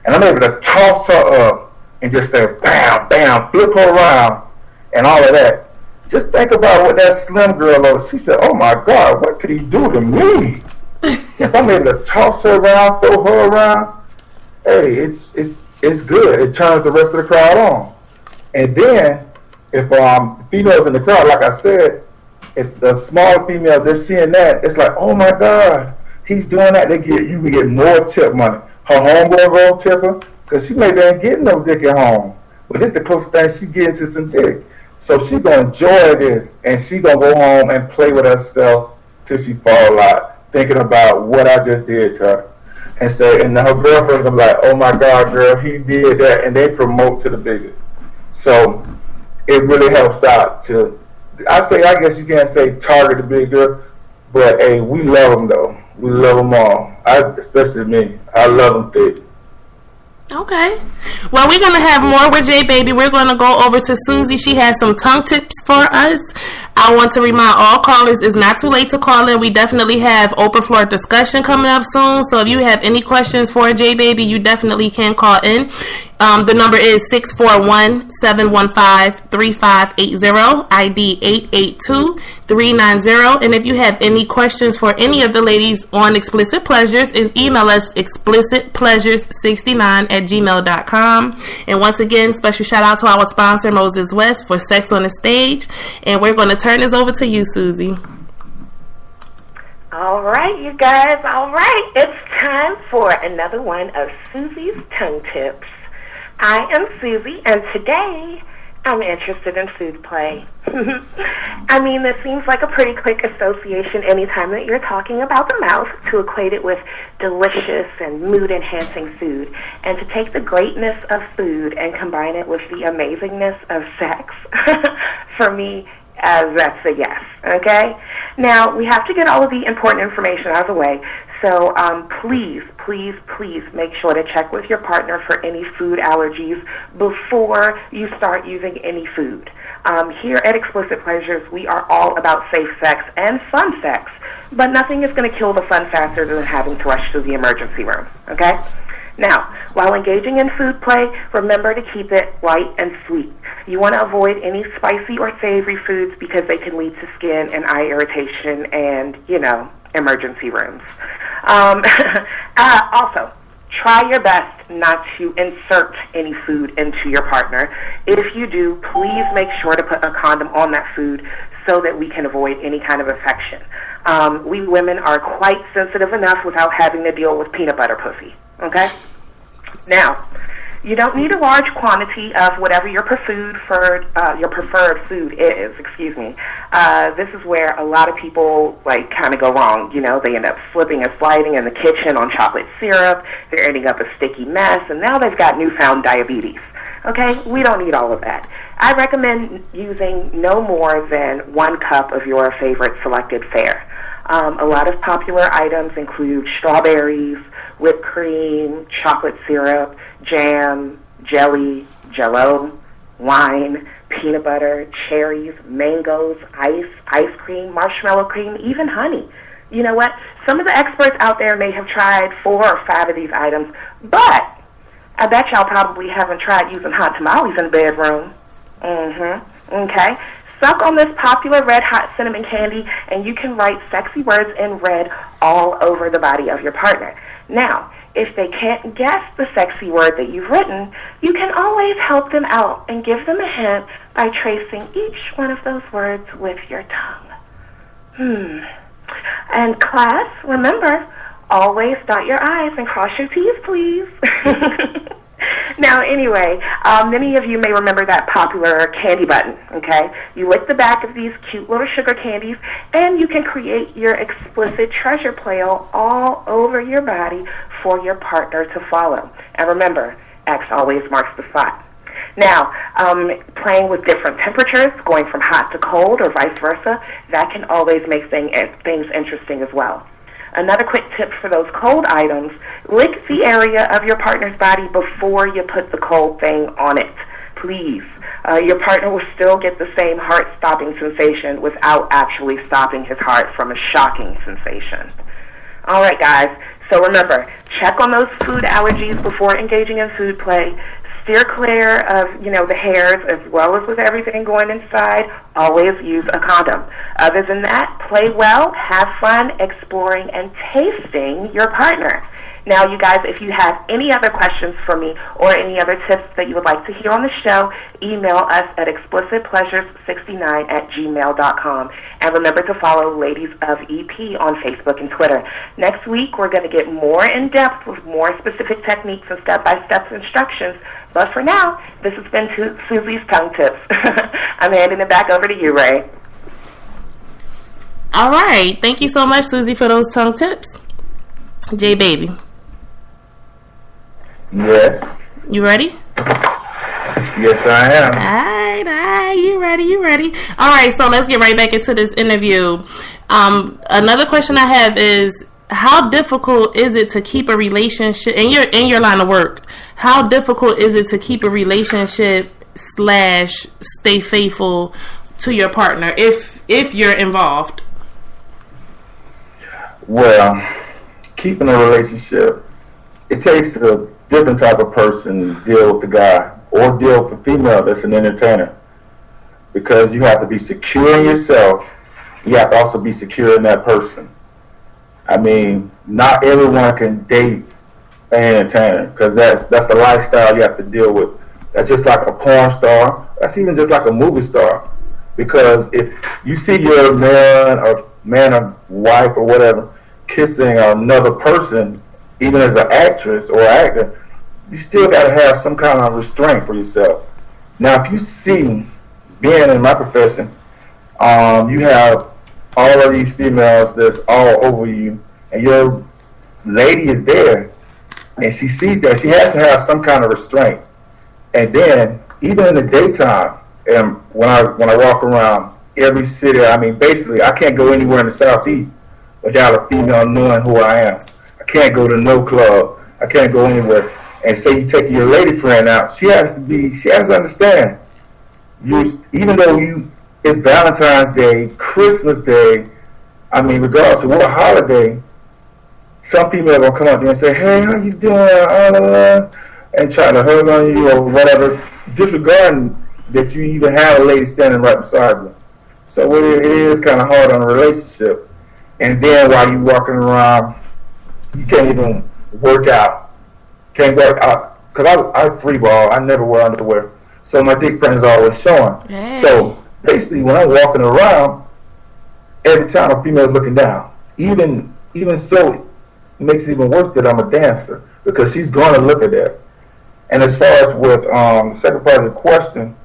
and I'm able to toss her up and just say, bam, bam, flip her around and all of that, just think about what that slim girl was. She said, oh my God, what could he do to me? If I'm able to toss her around, throw her around, hey, it's good. It turns the rest of the crowd on. And then, if females in the crowd, like I said, if the smaller females, they're seeing that, it's like, oh my God, he's doing that. You can get more tip money. Her homegirl go tip her, because she maybe ain't getting no dick at home. But this is the closest thing she getting to some dick. So she gonna enjoy this, and she gonna go home and play with herself till she fall out, thinking about what I just did to her. And her girlfriend's gonna be like, oh my God, girl, he did that, and they promote to the biggest. So it really helps out to, I guess you can't say target the big girl, but hey, we love them though. We love them all. Especially me. I love them thick. Okay. Well, we're going to have more with Jbaby. We're going to go over to Suzie. She has some tongue tips for us. I want to remind all callers, it's not too late to call in. We definitely have open floor discussion coming up soon. So if you have any questions for Jbaby, you definitely can call in. The number is 641-715-3580, ID 882-390. And if you have any questions for any of the ladies on Explicit Pleasures, email us explicitpleasures69@gmail.com. And once again, special shout out to our sponsor, Moses West, for Sex on the Stage. And we're going to turn this over to you, Suzie. All right, you guys. All right. It's time for another one of Suzie's Tongue Tips. I am Suzie, and today I'm interested in food play. I mean, this seems like a pretty quick association anytime that you're talking about the mouth to equate it with delicious and mood-enhancing food, and to take the greatness of food and combine it with the amazingness of sex. For me, that's a yes, okay? Now, we have to get all of the important information out of the way, so please make sure to check with your partner for any food allergies before you start using any food. Here at Explicit Pleasures, we are all about safe sex and fun sex, but nothing is going to kill the fun faster than having to rush to the emergency room, okay? Now, while engaging in food play, remember to keep it light and sweet. You want to avoid any spicy or savory foods because they can lead to skin and eye irritation and, emergency rooms. Also, try your best not to insert any food into your partner. If you do, please make sure to put a condom on that food so that we can avoid any kind of infection. We women are quite sensitive enough without having to deal with peanut butter pussy, okay? Now, you don't need a large quantity of whatever your preferred food is. This is where a lot of people kind of go wrong. They end up slipping and sliding in the kitchen on chocolate syrup. They're ending up a sticky mess, and now they've got newfound diabetes. Okay, we don't need all of that. I recommend using no more than 1 cup of your favorite selected fare. A lot of popular items include strawberries, whipped cream, chocolate syrup, jam, jelly, Jell-O, wine, peanut butter, cherries, mangoes, ice cream, marshmallow cream, even honey. You know what? Some of the experts out there may have tried 4 or 5 of these items, but I bet y'all probably haven't tried using hot tamales in the bedroom. Okay. Suck on this popular red hot cinnamon candy, and you can write sexy words in red all over the body of your partner. Now, if they can't guess the sexy word that you've written, you can always help them out and give them a hint by tracing each one of those words with your tongue. And class, remember, always dot your I's and cross your T's, please. Now, anyway, many of you may remember that popular candy button, okay? You lick the back of these cute little sugar candies, and you can create your explicit treasure plail all over your body for your partner to follow. And remember, X always marks the spot. Now, playing with different temperatures, going from hot to cold or vice versa, that can always make things interesting as well. Another quick tip for those cold items, lick the area of your partner's body before you put the cold thing on it. Please. Your partner will still get the same heart-stopping sensation without actually stopping his heart from a shocking sensation. All right, guys. So remember, check on those food allergies before engaging in food play. Steer clear of, the hairs as well as with everything going inside. Always use a condom. Other than that, play well, have fun exploring and tasting your partner. Now, you guys, if you have any other questions for me or any other tips that you would like to hear on the show, email us at explicitpleasures69@gmail.com. And remember to follow Ladies of EP on Facebook and Twitter. Next week, we're going to get more in-depth with more specific techniques and step-by-step instructions. But for now, this has been Susie's Tongue Tips. I'm handing it back over to you, Ray. All right. Thank you so much, Suzie, for those tongue tips. Jbaby. Yes. You ready? Yes, I am. All right. You ready? All right, so let's get right back into this interview. Another question I have is, how difficult is it to keep a relationship in your line of work? How difficult is it to keep a relationship / stay faithful to your partner if you're involved? Well, keeping a relationship, it takes a different type of person to deal with the guy or deal with the female that's an entertainer, because you have to be secure in yourself. You have to also be secure in that person. I mean, not everyone can date an entertainer, because that's the lifestyle you have to deal with. That's just like a porn star. That's even just like a movie star. Because if you see your man or wife or whatever kissing another person, even as an actress or actor, you still got to have some kind of restraint for yourself. Now, if you see, being in my profession, you have all of these females that's all over you, and your lady is there, and she sees that, she has to have some kind of restraint. And then, even in the daytime, and when I walk around every city, I mean, basically, I can't go anywhere in the Southeast without a female knowing who I am. I can't go to no club. I can't go anywhere. And say you take your lady friend out, she has to understand. Even though it's Valentine's Day, Christmas Day, I mean, regardless of what holiday, some female gonna come up to you and say, "Hey, how you doing?" And try to hug on you or whatever, disregarding that you even have a lady standing right beside you. So it is kind of hard on a relationship. And then while you walking around, you can't even work out. Can't work out because I free ball. I never wear underwear, so my dick print is always showing. Hey. So basically, when I'm walking around, every time a female's looking down. Even so, it makes it even worse that I'm a dancer because she's going to look at that. And as far as with the second part of the question,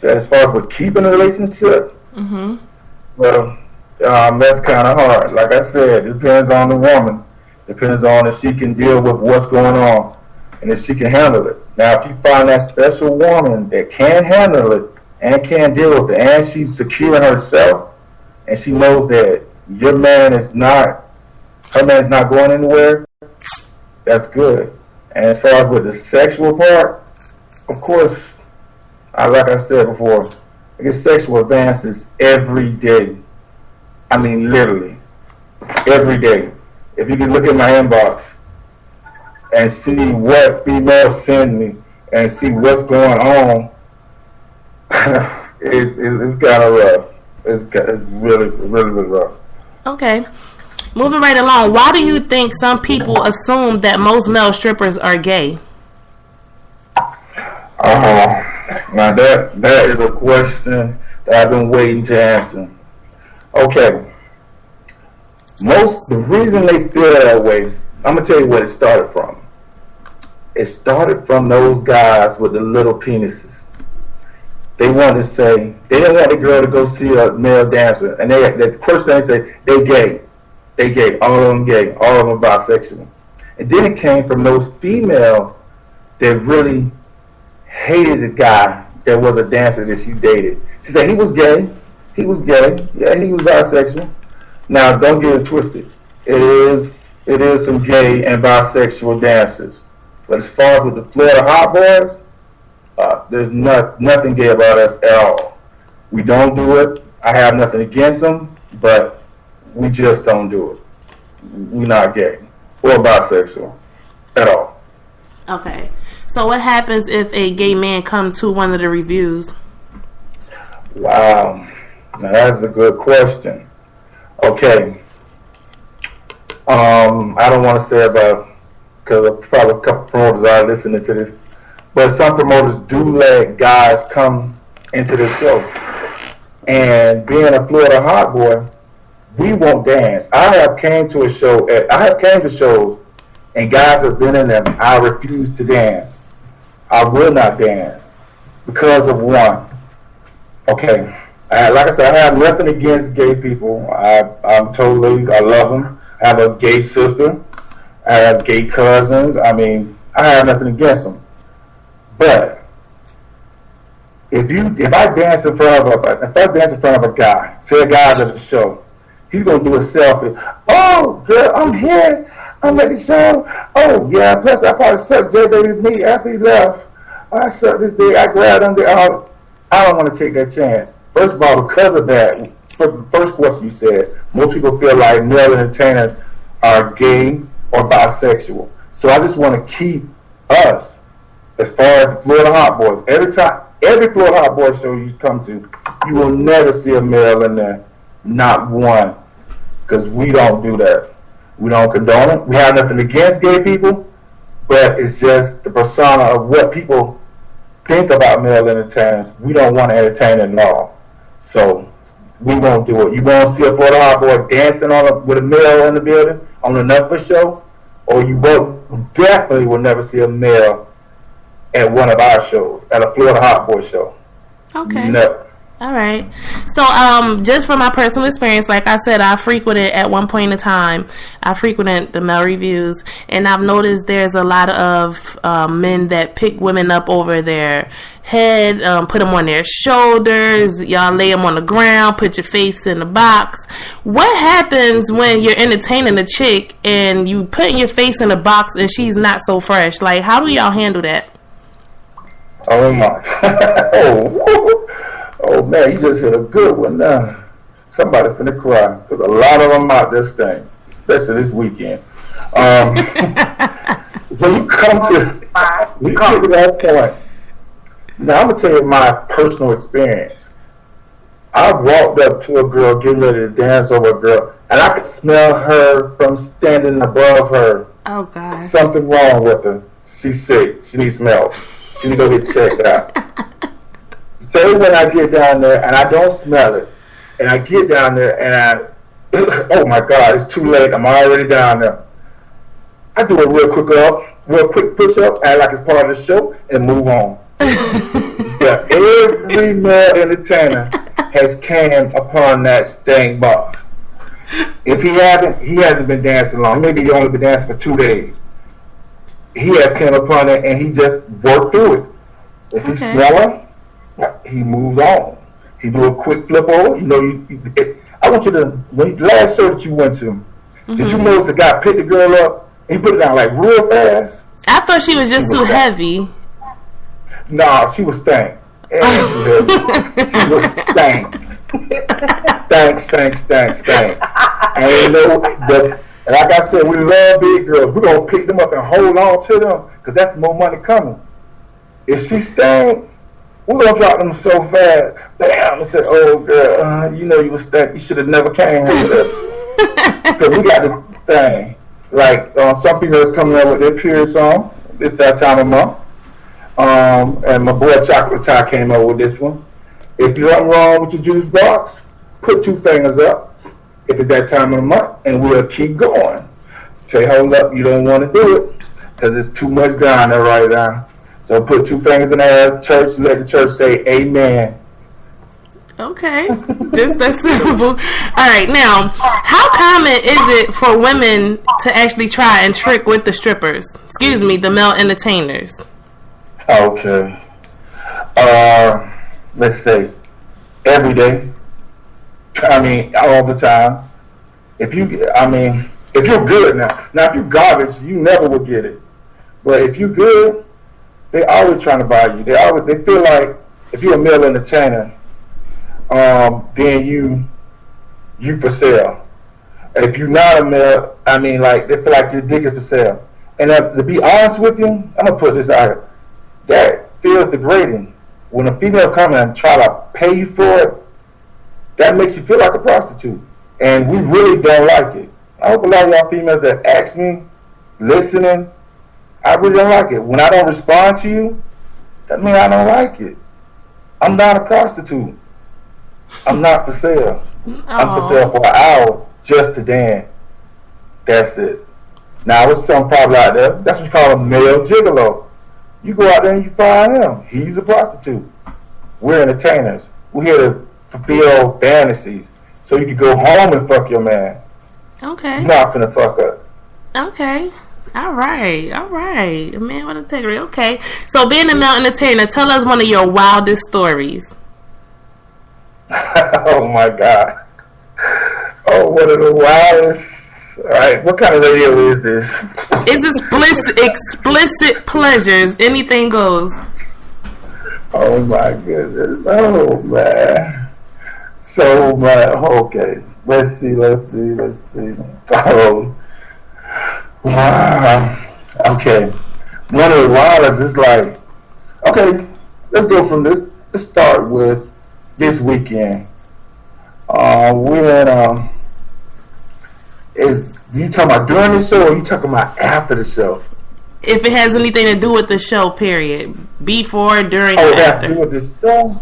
as far as with keeping a relationship, well, that's kind of hard. Like I said, it depends on the woman. Depends on if she can deal with what's going on and if she can handle it. Now, if you find that special woman that can handle it and can deal with it, and she's secure in herself, and she knows that her man is not going anywhere, that's good. And as far as with the sexual part, of course, like I said before, I get sexual advances every day. I mean, literally, every day. If you can look at my inbox and see what females send me and see what's going on, it's kind of rough. It's really, really, really rough. Okay. Moving right along, why do you think some people assume that most male strippers are gay? Now that is a question that I've been waiting to answer. Okay. The reason they feel that way, I'm going to tell you what it started from. It started from those guys with the little penises. They wanted to say, they didn't want the girl to go see a male dancer. And the first thing they say, they gay. They gay. All of them gay. All of them bisexual. And then it came from those females that really hated the guy that was a dancer that she dated. She said he was gay. He was gay. Yeah, he was bisexual. Now, don't get it twisted. It is some gay and bisexual dancers. But as far as with the Florida hot boys, there's nothing gay about us at all. We don't do it. I have nothing against them, but we just don't do it. We're not gay or bisexual at all. Okay. So what happens if a gay man comes to one of the reviews? Wow. Now that's a good question. Okay. I don't want to say about, because probably a couple promoters are listening to this, but some promoters do let guys come into the show. And being a Florida hot boy, we won't dance. I have came to shows and guys have been in them. I refuse to dance. I will not dance because of one. Okay. Like I said, I have nothing against gay people. I love them. I have a gay sister. I have gay cousins. I mean, I have nothing against them. But if I dance in front of a guy, say a guy's at the show, he's gonna do a selfie. Oh, girl, I'm here. I'm at the show. Oh, yeah. Plus, I probably sucked Jbaby's meat after he left. I sucked this dick. I grabbed him there. I don't want to take that chance. First of all, because of that, for the first question you said, most people feel like male entertainers are gay or bisexual. So I just want to keep us, as far as the Florida Hot Boys, every Florida Hot Boy show you come to, you will never see a male in there, not one, because we don't do that. We don't condone it. We have nothing against gay people, but it's just the persona of what people think about male entertainers. We don't want to entertain it at all. So we won't do it. You won't see a Florida hot boy dancing with a male in the building on another show, or you definitely will never see a male at one of our shows, at a Florida hot boy show. Okay. Never. All right. So, just from my personal experience, like I said, I frequented at one point in time. I frequented the male reviews, and I've noticed there's a lot of men that pick women up over their head, put them on their shoulders. Y'all lay them on the ground, put your face in the box. What happens when you're entertaining a chick and you putting your face in the box and she's not so fresh? Like, how do y'all handle that? Oh my! Oh man, you just hit a good one now. Somebody finna cry, because a lot of them out there stink. especially this weekend. When you come to that point, now I'm gonna tell you my personal experience. I walked up to a girl getting ready to dance over a girl, and I could smell her from standing above her. Oh God! Something wrong with her. She's sick. She needs some help. She needs to go get checked out. Say when I get down there and I don't smell it, and I get down there and oh my God, it's too late. I'm already down there. I do a real quick push up, act like it's part of the show, and move on. But every male entertainer has came upon that stank box. If he hasn't been dancing long. Maybe he only been dancing for 2 days. He has came upon it and he just worked through it. If he smell her, he moves on. He do a quick flip over. I want you to, when the last show that you went to, did you notice the guy picked the girl up and he put it down like real fast? I thought she was just too heavy. No, she was stank. She was stank. Stank. And like I said, we love big girls. We're going to pick them up and hold on to them because that's more money coming. If she stank, we're going to drop them so fast. Bam! I said, oh, girl, you was stank. You should have never came here. Because we got the thing. Like, some females coming up with their periods on. It's that time of month. And my boy Chocolate Tie came up with this one. If there's something wrong with your juice box, put 2 fingers up. If it's that time of the month, and we'll keep going. Say, hold up, you don't want to do it because it's too much down there right now. So put 2 fingers in the air, church, let the church say amen. Okay, just that simple. All right, now, how common is it for women to actually try and trick with the strippers? Excuse me, the male entertainers. Okay. Let's say every day. I mean, all the time. If you're good now if you're garbage, you never will get it. But if you're good, they always trying to buy you. They feel like if you're a male entertainer, then you for sale. If you're not a male, they feel like your dick is for sale. And to be honest with you, I'm gonna put this out here. That feels degrading. When a female comes and try to pay you for it, that makes you feel like a prostitute. And we really don't like it. I hope a lot of y'all females that ask me, listening, I really don't like it. When I don't respond to you, that means I don't like it. I'm not a prostitute. I'm not for sale. I'm for sale for an hour just to dance. That's it. Now, there's some probably out there. That's what you call a male gigolo. You go out there and you find him. He's a prostitute. We're entertainers. We're here to fulfill fantasies so you can go home and fuck your man. Okay. You're not finna fuck up. Okay. All right. A man with integrity. Okay. So being a male entertainer, tell us one of your wildest stories. Oh my God. Oh, one of the wildest. All right. What kind of radio is this? It's explicit pleasures. Anything goes. Oh my goodness. Oh man. So man. Okay. Let's see. Oh. Wow. Okay. One of the wildest is like, okay, let's go from this. Let's start with this weekend. You talking about during the show or you talking about after the show? If it has anything to do with the show, period. Before, during, or after. It has to do with the show?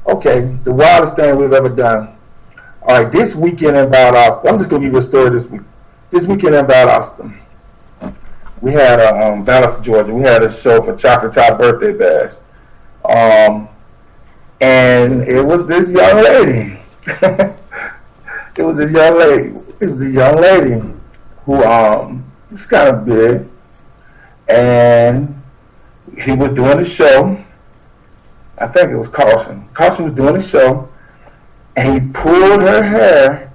Okay, the wildest thing we've ever done. All right, this weekend in Valdosta, I'm just going to give you a story this week. This weekend in Valdosta, we had Valdosta, Georgia. We had a show for Chocolate Top Birthday Bash. And it was this young lady. It was a young lady who was kind of big, and he was doing the show. I think it was Caution. Caution was doing the show, and he pulled her hair,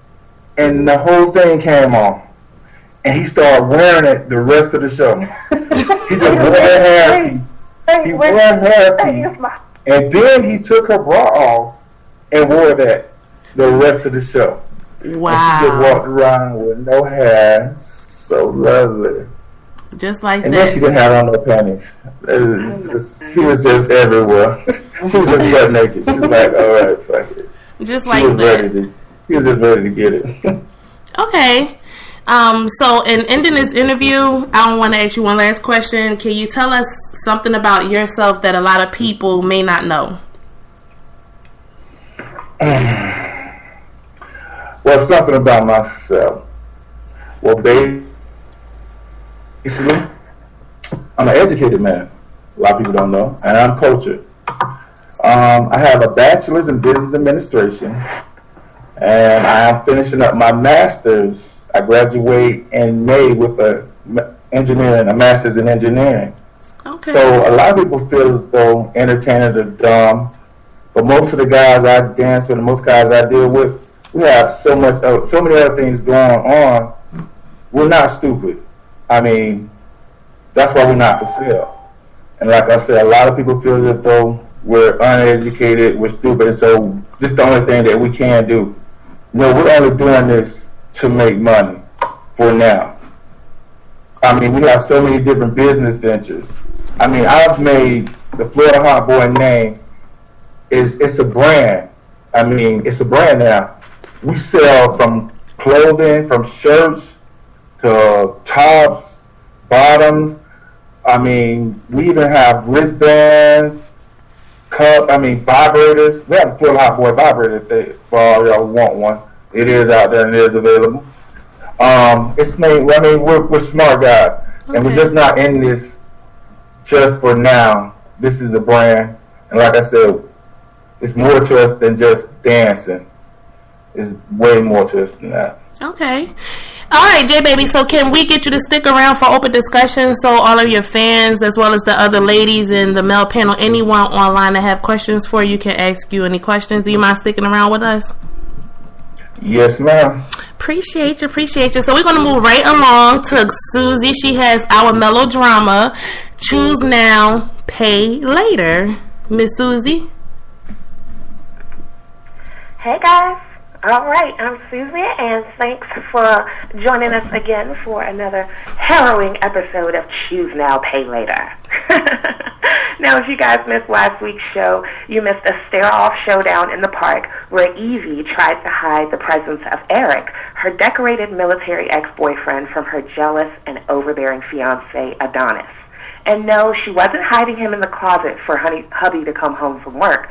and the whole thing came on. And he started wearing it the rest of the show. He just wore her hair. He wore her hair, and then he took her bra off and wore that the rest of the show. Wow. And she just walked around with no hair. So lovely. Just like and that. And then she didn't have on no panties. She was just everywhere. She was just butt naked. She was like, all right, fuck it. Just like that. She was just ready to get it. Okay. So in ending this interview, I want to ask you one last question. Can you tell us something about yourself that a lot of people may not know? Well, something about myself. Well, basically, I'm an educated man. A lot of people don't know. And I'm cultured. I have a bachelor's in business administration. And I am finishing up my master's. I graduate in May with a master's in engineering. Okay. So a lot of people feel as though entertainers are dumb, but most of the guys I dance with, and most guys I deal with, we have so many other things going on. We're not stupid. I mean, that's why we're not for sale. And like I said, a lot of people feel as though we're uneducated, we're stupid, and so this is the only thing that we can do. No, we're only doing this to make money for now. I mean, we have so many different business ventures. I mean, I've made the Florida Hot Boy name. It's a brand. I mean, it's a brand now. We sell from clothing, from shirts to tops, bottoms. I mean, we even have wristbands, vibrators. We have the Florida Hot Boy vibrator for all y'all who want one. It is out there and it is available. It's made. I mean, we're smart guys, and we're just not in this just for now. This is a brand, and like I said, it's more to us than just dancing. It's way more to us than that. Okay. All right, Jbaby. So can we get you to stick around for open discussion so all of your fans, as well as the other ladies in the male panel, anyone online that have questions for you, can ask you any questions? Do you mind sticking around with us? Yes, ma'am. Appreciate you. So we're going to move right along to Suzie. She has our melodrama, Choose Now, Pay Later. Miss Suzie. Hey, guys. All right, I'm Suzie, and thanks for joining us again for another harrowing episode of Choose Now, Pay Later. Now, if you guys missed last week's show, you missed a stare-off showdown in the park where Evie tried to hide the presence of Eric, her decorated military ex-boyfriend, from her jealous and overbearing fiancé, Adonis. And no, she wasn't hiding him in the closet for hubby to come home from work.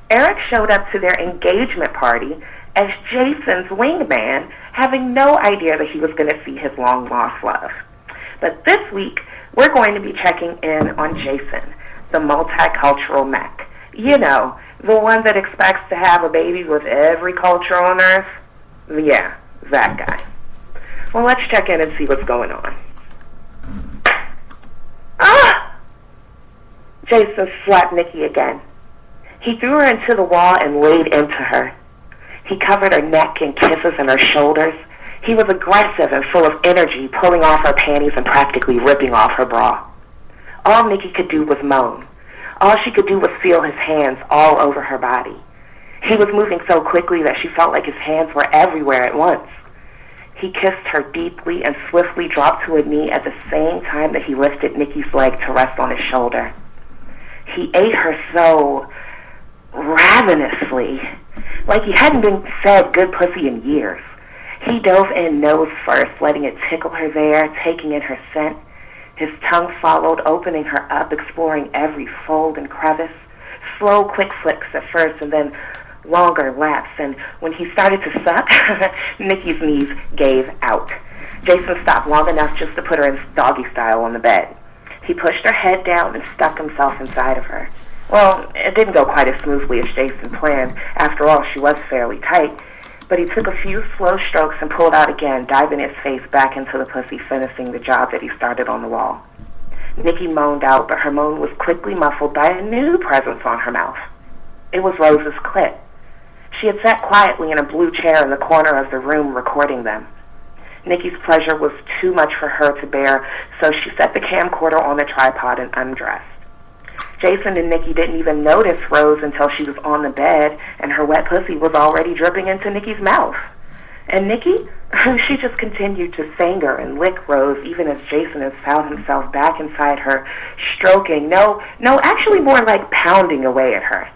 Eric showed up to their engagement party as Jason's wingman, having no idea that he was going to see his long-lost love. But this week, we're going to be checking in on Jason, the multicultural mech. You know, the one that expects to have a baby with every culture on Earth. Yeah, that guy. Well, let's check in and see what's going on. Ah! Jason slapped Nikki again. He threw her into the wall and laid into her. He covered her neck in kisses and her shoulders. He was aggressive and full of energy, pulling off her panties and practically ripping off her bra. All Nikki could do was moan. All she could do was feel his hands all over her body. He was moving so quickly that she felt like his hands were everywhere at once. He kissed her deeply and swiftly dropped to a knee at the same time that he lifted Nikki's leg to rest on his shoulder. He ate her so ravenously, like he hadn't been fed good pussy in years. He dove in nose first, letting it tickle her there, taking in her scent. His tongue followed, opening her up, exploring every fold and crevice. Slow, quick flicks at first, and then longer laps. And when he started to suck, Nikki's knees gave out. Jason stopped long enough just to put her in doggy style on the bed. He pushed her head down and stuck himself inside of her. Well, it didn't go quite as smoothly as Jason planned. After all, she was fairly tight. But he took a few slow strokes and pulled out again, diving his face back into the pussy, finishing the job that he started on the wall. Nikki moaned out, but her moan was quickly muffled by a new presence on her mouth. It was Rose's clit. She had sat quietly in a blue chair in the corner of the room, recording them. Nikki's pleasure was too much for her to bear, so she set the camcorder on the tripod and undressed. Jason and Nikki didn't even notice Rose until she was on the bed and her wet pussy was already dripping into Nikki's mouth. And Nikki, she just continued to finger and lick Rose even as Jason has found himself back inside her, stroking, actually more like pounding away at her.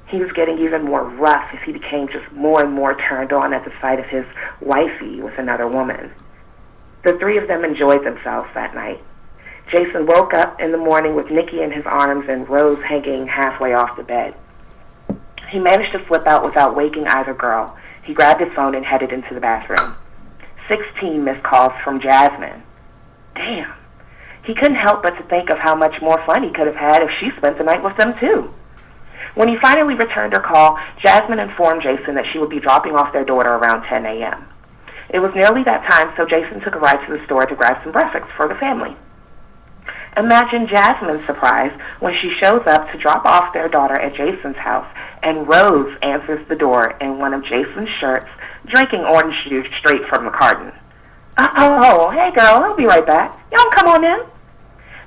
He was getting even more rough as he became just more and more turned on at the sight of his wifey with another woman. The three of them enjoyed themselves that night. Jason woke up in the morning with Nikki in his arms and Rose hanging halfway off the bed. He managed to slip out without waking either girl. He grabbed his phone and headed into the bathroom. 16 missed calls from Jasmine. Damn. He couldn't help but to think of how much more fun he could have had if she spent the night with them too. When he finally returned her call, Jasmine informed Jason that she would be dropping off their daughter around 10 a.m. It was nearly that time, so Jason took a ride to the store to grab some breakfast for the family. Imagine Jasmine's surprise when she shows up to drop off their daughter at Jason's house, and Rose answers the door in one of Jason's shirts, drinking orange juice straight from the carton. Oh, hey girl, I'll be right back. Y'all come on in.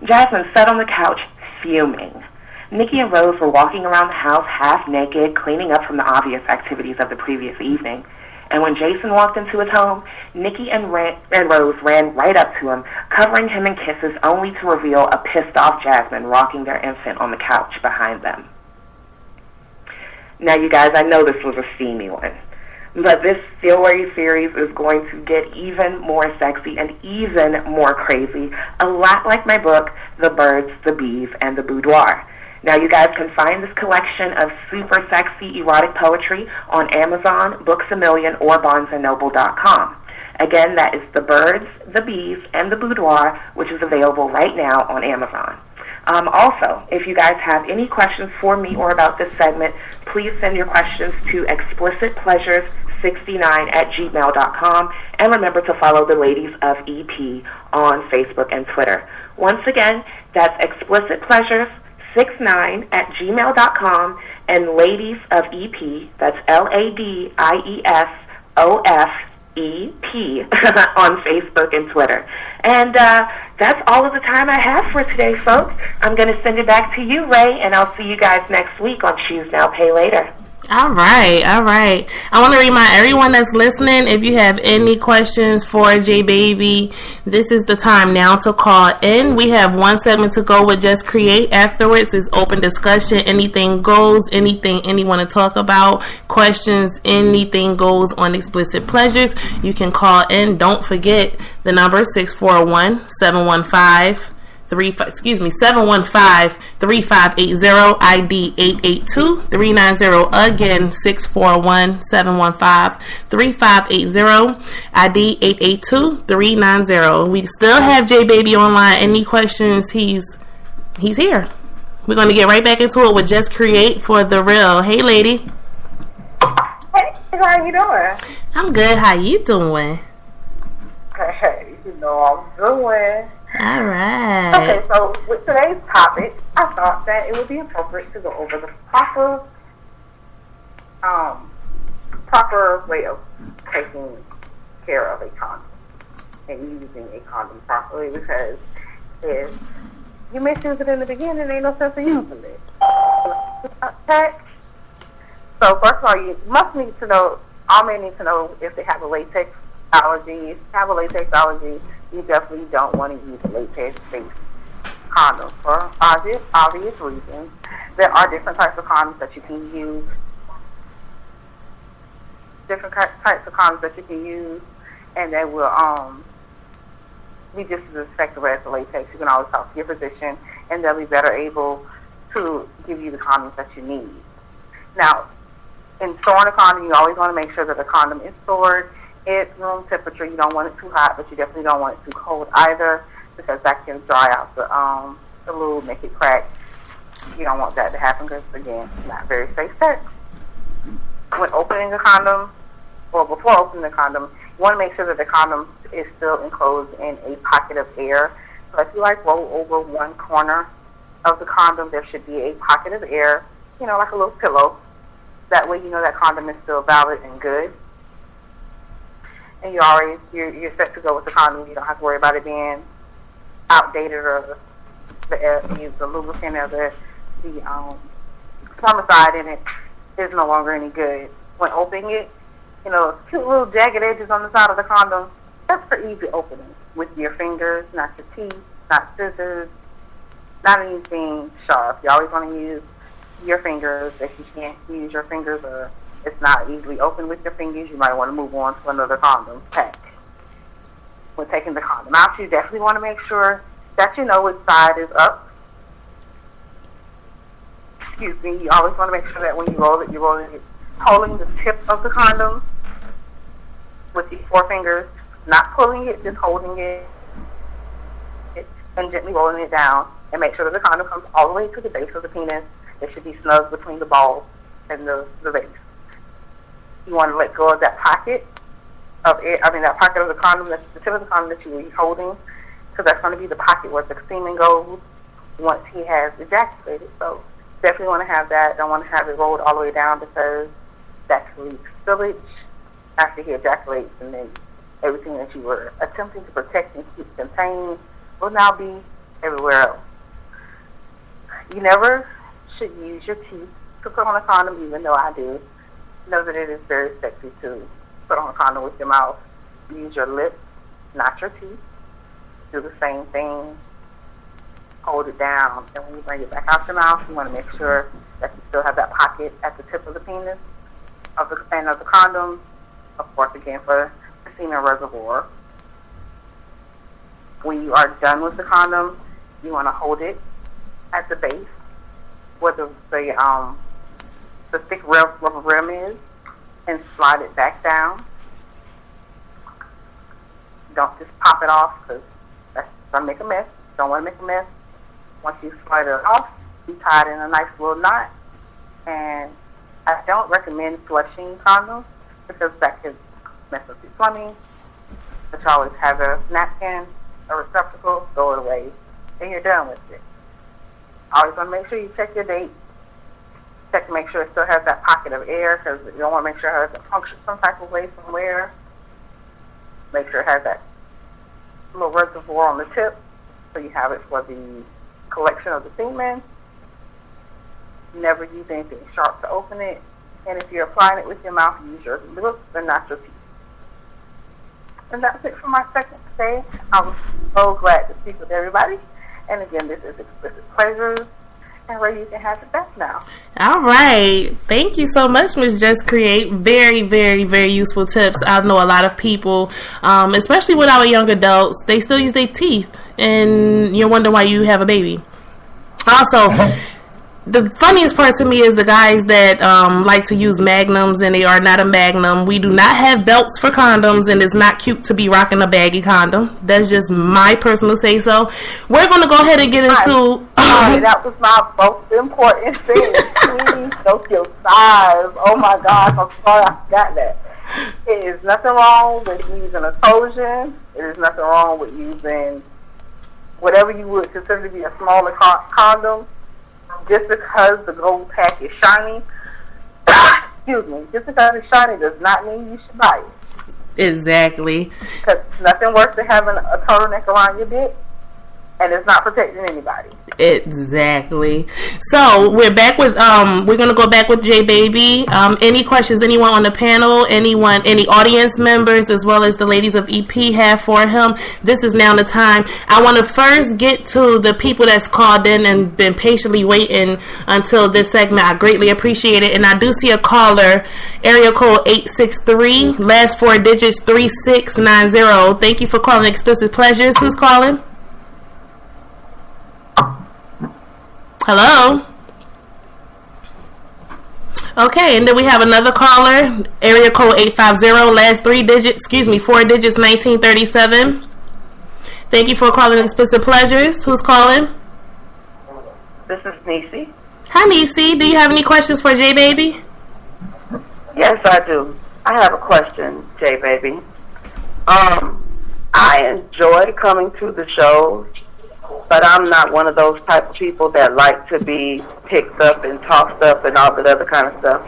Jasmine sat on the couch, fuming. Nikki and Rose were walking around the house half naked, cleaning up from the obvious activities of the previous evening. And when Jason walked into his home, Nikki and Rose ran right up to him, covering him in kisses only to reveal a pissed-off Jasmine rocking their infant on the couch behind them. Now, you guys, I know this was a steamy one, but this February series is going to get even more sexy and even more crazy, a lot like my book, The Birds, the Bees, and the Boudoir. Now, you guys can find this collection of super sexy erotic poetry on Amazon, Books A Million, or BarnesandNoble.com. Again, that is The Birds, the Bees, and the Boudoir, which is available right now on Amazon. Also, if you guys have any questions for me or about this segment, please send your questions to explicitpleasures69@gmail.com, and remember to follow the Ladies of EP on Facebook and Twitter. Once again, that's explicitpleasures69@gmail.com, and Ladies of EP, that's LADIESOFEP on Facebook and Twitter. And that's all of the time I have for today, folks. I'm going to send it back to you, Ray, and I'll see you guys next week on Choose Now, Pay Later. All right. I want to remind everyone that's listening, if you have any questions for Jbaby, this is the time now to call in. We have one segment to go with Just Create. Afterwards is open discussion. Anything goes, anything anyone to talk about, questions, anything goes on Explicit Pleasures. You can call in. Don't forget the number 641-715 715-3580, ID 882-390. Again, 641-715-3580, ID 882-390. We still have Jbaby online. Any questions? He's here. We're going to get right back into it with Just Create for the real. Hey, lady. Hey, how you doing? I'm good. How you doing? Hey, you know I'm doing. All right. Okay, so with today's topic, I thought that it would be appropriate to go over the proper way of taking care of a condom and using a condom properly, because if you misuse it in the beginning, there ain't no sense of using it. Okay? So first of all, you must need to know, all men need to know if they have a latex allergy. If you have a latex allergy, you definitely don't want to use a latex-based condom for obvious reasons. There are different types of condoms that you can use. And they will be just as effective as the latex. You can always talk to your physician, and they'll be better able to give you the condoms that you need. Now, in storing a condom, you always want to make sure that the condom is stored at room temperature. You don't want it too hot, but you definitely don't want it too cold either, because that can dry out the lube, make it crack. You don't want that to happen because, again, it's not very safe sex. When opening the condom, or before opening the condom, you want to make sure that the condom is still enclosed in a pocket of air. So if you roll over one corner of the condom, there should be a pocket of air, like a little pillow. That way you know that condom is still valid and good. And you're set to go with the condom. You don't have to worry about it being outdated, or the lubricant or the spermicide in it is no longer any good. When opening it, cute little jagged edges on the side of the condom. That's for easy opening with your fingers, not your teeth, not scissors, not anything sharp. You always want to use your fingers. If you can't use your fingers or it's not easily open with your fingers, you might want to move on to another condom pack. When taking the condom out, you definitely want to make sure that you know which side is up. Excuse me. You always want to make sure that when you roll it, you're rolling it, holding the tip of the condom with your forefingers, not pulling it, just holding it and gently rolling it down. And make sure that the condom comes all the way to the base of the penis. It should be snug between the balls and the base. You want to let go of that pocket of air. That pocket of the condom, that's the tip of the condom that you were holding, because that's going to be the pocket where the semen goes once he has ejaculated. So definitely want to have that. Don't want to have it rolled all the way down, because that can lead to spillage after he ejaculates, and then everything that you were attempting to protect and keep contained will now be everywhere else. You never should use your teeth to put on a condom, even though I do. Know that it is very sexy to put on a condom with your mouth. Use your lips, not your teeth. Do the same thing. Hold it down, and when you bring it back out your mouth, you want to make sure that you still have that pocket at the tip of the penis of the condom. Of course, again, for the semen reservoir. When you are done with the condom, you want to hold it at the base where the thick rubber rim is, and slide it back down. Don't just pop it off, because that's going to make a mess. Don't want to make a mess. Once you slide it off, you tie it in a nice little knot. And I don't recommend flushing condoms, because that could mess up your plumbing. But you always have a napkin, a receptacle, throw it away, and you're done with it. Always want to make sure you check your date. Check to make sure it still has that pocket of air, because you don't want to make sure it has a function some type of way somewhere. Make sure it has that little reservoir on the tip, so you have it for the collection of the semen. Never use anything sharp to open it. And if you're applying it with your mouth, use your lips and not your teeth. And that's it for my second today. I was so glad to speak with everybody. And again, this is Explicit Pleasures. And Ray, you can have it back now. All right. Thank you so much, Ms. JustCreate. Very, very, very useful tips. I know a lot of people, especially with our young adults, they still use their teeth. And you wonder why you have a baby. Also, the funniest part to me is the guys that like to use magnums, and they are not a magnum. We do not have belts for condoms, and it's not cute to be rocking a baggy condom. That's just my personal say so. We're going to go ahead and get into... that was my most important thing. Please note your size. Oh my gosh, I'm sorry I forgot that. It is nothing wrong with using a Trojan. It is nothing wrong with using whatever you would consider to be a smaller condom. Just because the gold pack is shiny, excuse me, just because it's shiny does not mean you should buy it. Exactly. Because nothing worse than having a turtleneck around your dick, and it's not protecting anybody. Exactly. So we're back with we're gonna go back with Jbaby. Any questions anyone on the panel, any audience members, as well as the ladies of EP have for him? This is now the time. I want to first get to the people that's called in and been patiently waiting until this segment. I greatly appreciate it. And I do see a caller, area code 863, last 4 digits 3690. Thank you for calling Explicit Pleasures. Who's calling? Hello? Okay, and then we have another caller, area code 850, last 4 digits, 1937. Thank you for calling Explicit Pleasures. Who's calling? This is Neicy. Hi, Neicy. Do you have any questions for Jbaby? Yes, I do. I have a question, Jbaby. I enjoy coming to the show, but I'm not one of those type of people that like to be picked up and tossed up and all that other kind of stuff.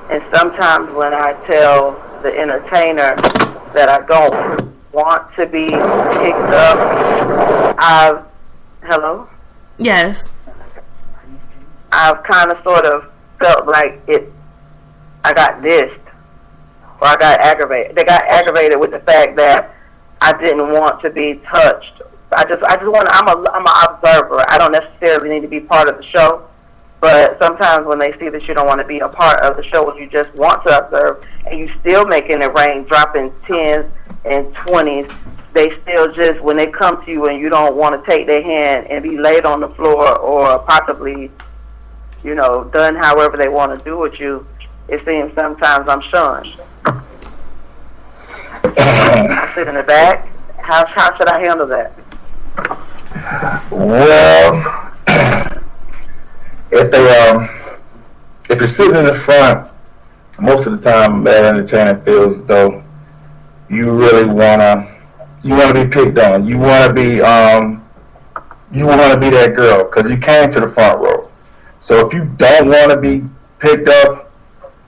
And sometimes when I tell the entertainer that I don't want to be picked up, hello? Yes. I've kind of sort of felt like I got dissed or I got aggravated. They got aggravated with the fact that I didn't want to be touched. I just want. I'm an observer. I don't necessarily need to be part of the show. But sometimes when they see that you don't want to be a part of the show, and you just want to observe, and you still making it rain, dropping 10s and 20s, they still just, when they come to you and you don't want to take their hand and be laid on the floor or possibly, done however they want to do with you, it seems sometimes I'm shunned. I sit in the back. How should I handle that? Well, if you're sitting in the front, most of the time, that entertainer feels as though you really wanna be picked on. You wanna be that girl because you came to the front row. So if you don't want to be picked up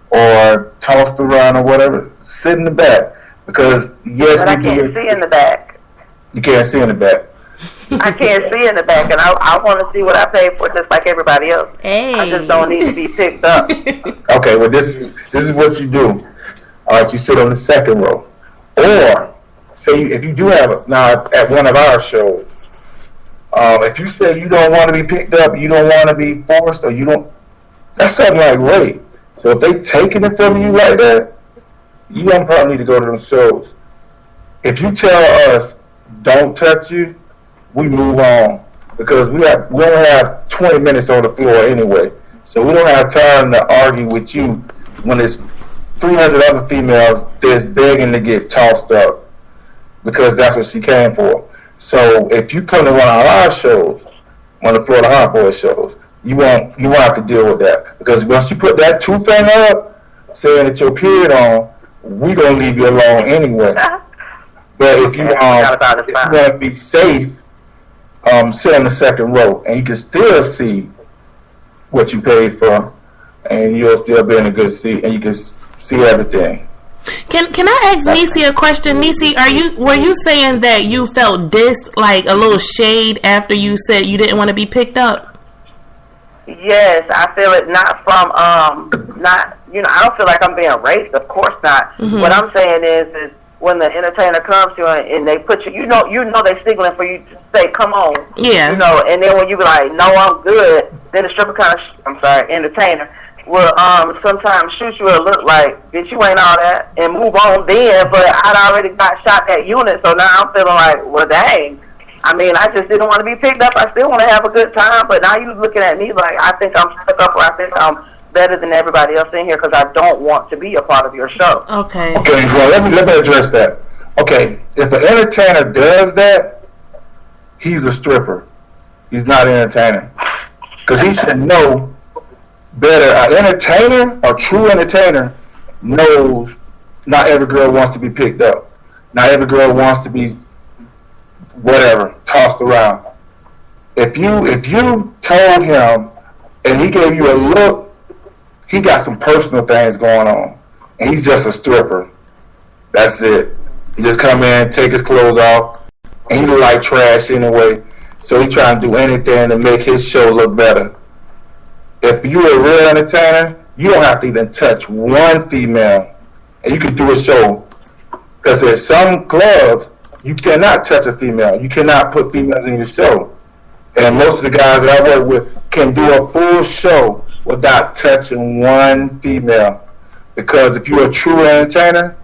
or tossed around or whatever, sit in the back because yes, but I can't see in the back. You can't see in the back. I can't see in the back, and I want to see what I paid for, just like everybody else. Hey. I just don't need to be picked up. Okay, well this is what you do. All right, you sit on the second row, or say if you do have now at one of our shows, if you say you don't want to be picked up, you don't want to be forced, or you don't, that's something like rape. So if they taking it from you like that, you don't probably need to go to them shows. If you tell us don't touch you, we move on because we only have 20 minutes on the floor anyway, so we don't have time to argue with you when there's 300 other females that's begging to get tossed up because that's what she came for. So if you come to one of our shows, one of the Florida Hot Boys shows, you won't have to deal with that because once you put that 2 finger up saying that your period on, we gonna leave you alone anyway. But if you want to be safe, sit on the second row, and you can still see what you paid for, and you'll still be in a good seat, and you can see everything. Can I ask Neicy a question? Neicy, were you saying that you felt like a little shade after you said you didn't want to be picked up? Yes, I feel it not from I don't feel like I'm being raped. Of course not. Mm-hmm. What I'm saying is when the entertainer comes to you and they put you, you know they're signaling for you to say, "Come on," yeah, and then when you be like, "No, I'm good," then the stripper entertainer will sometimes shoot you a look like, "Bitch, you ain't all that," and move on then. But I'd already got shot that unit, so now I'm feeling like, well, dang. I mean, I just didn't want to be picked up. I still want to have a good time, but now you looking at me like I think I'm stuck up or I think I'm better than everybody else in here because I don't want to be a part of your show. Okay. Okay, well, let me address that. Okay, if an entertainer does that, he's a stripper. He's not an entertainer. Because he should know better. An entertainer, a true entertainer, knows not every girl wants to be picked up. Not every girl wants to be whatever, tossed around. If you told him and he gave you a look, he got some personal things going on. And he's just a stripper. That's it. He just come in, take his clothes off, and he look like trash anyway. So he trying to do anything to make his show look better. If you're a real entertainer, you don't have to even touch one female. And you can do a show. Because at some clubs, you cannot touch a female. You cannot put females in your show. And most of the guys that I work with can do a full show without touching one female. Because if you're a true entertainer,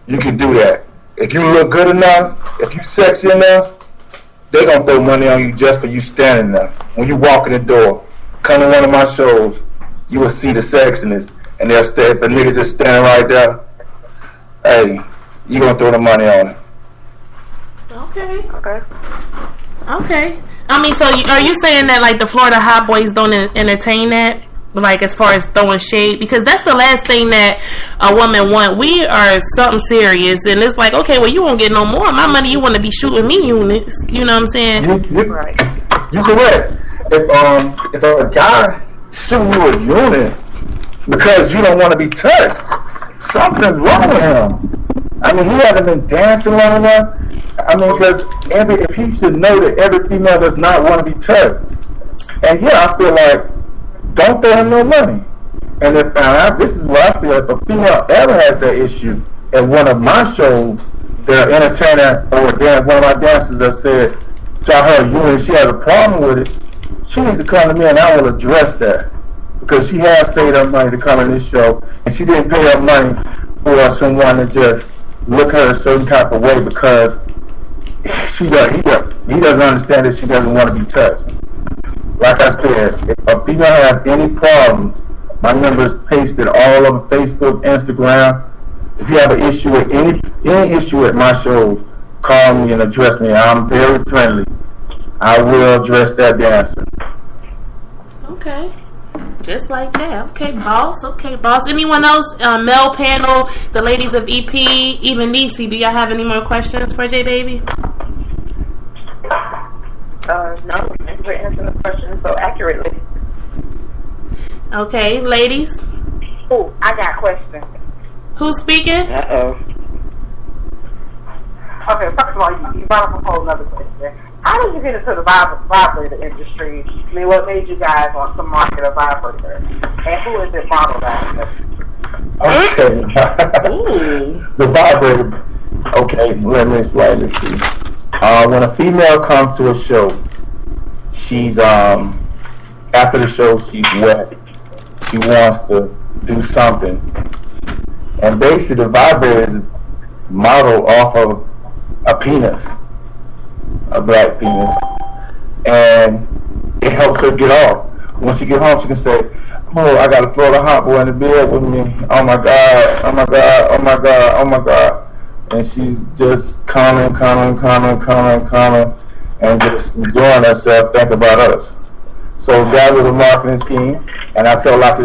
you can do that. If you look good enough, if you sexy enough, they're going to throw money on you just for you standing there. When you walk in the door, come to one of my shows, you will see the sexiness. And they'll stay, if the nigga just standing right there, hey, you going to throw the money on it. Okay. I mean, so are you saying that like the Florida Hot Boys don't entertain that? Like as far as throwing shade? Because that's the last thing that a woman want. We are something serious, and it's like, okay, well, you won't get no more of my money. You want to be shooting me units. You know what I'm saying? Right. You correct. If a guy shooting you a unit because you don't want to be touched, something's wrong with him. I mean, he hasn't been dancing long enough. I mean, because if he should know that every female does not want to be touched. And yeah, I feel like don't throw him no money. And this is what I feel. If a female ever has that issue at one of my shows, the entertainer or one of my dancers that said, "I heard you and she has a problem with it. She needs to come to me and I will address that." Because she has paid her money to come in this show, and she didn't pay her money for someone to just look at her a certain type of way because he doesn't understand that she doesn't want to be touched. Like I said, if a female has any problems, my number is pasted all over Facebook, Instagram. If you have an issue with any issue at my shows, call me and address me. I'm very friendly. I will address that dancer. Okay. Just like that. Okay, boss. Anyone else? Male panel, the ladies of EP, even Neicy. Do y'all have any more questions for Jbaby? No. Thank you for answering the question so accurately. Okay, ladies. Oh, I got a question. Who's speaking? Uh-oh. Okay, first of all, you brought up a whole other question. How did you get into the vibrator industry? I mean, what made you guys want to market a vibrator? And who is it modeled after? Okay. The vibrator. Okay, let me explain this to you. When a female comes to a show, she's after the show she's wet. She wants to do something, and basically the vibrator is modeled off of a penis, a black penis, and it helps her get off. When she get home, she can say, "Oh, I got to throw the hot boy in the bed with me. Oh my God, oh my God, oh my God, oh my God." And she's just calming, and just enjoying herself, think about us. So that was a marketing scheme, and I felt like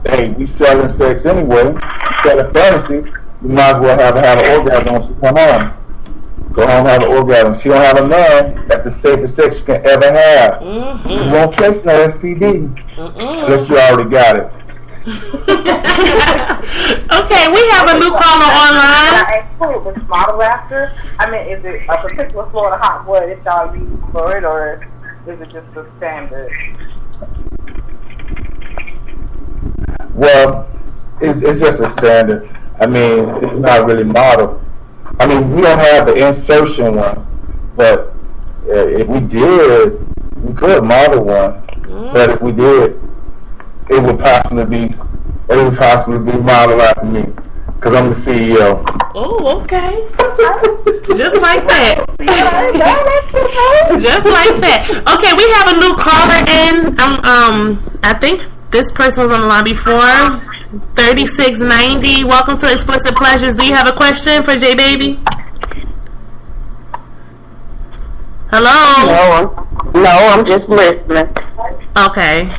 hey, we selling sex anyway, selling fantasies, we might as well have an orgasm when she come home. Go home, have an orgasm. She don't have a man, that's the safest sex you can ever have. Mm-hmm. You won't catch no STD unless you already got it. Okay, we have a new caller online. Who was model after? I mean, is it a particular Florida hot boy that y'all use for it, or is it just a standard? Well, it's just a standard. I mean, it's not really model. I mean, we don't have the insertion one, but if we did, we could model one. But if we did, it would possibly be modeled after me, because I'm the CEO. Oh, okay. Just like that. Just like that. Okay, we have a new caller in. I think this person was on the line before. 3690. Welcome to Explicit Pleasures. Do you have a question for Jbaby? Hello? No, I'm just listening. Okay.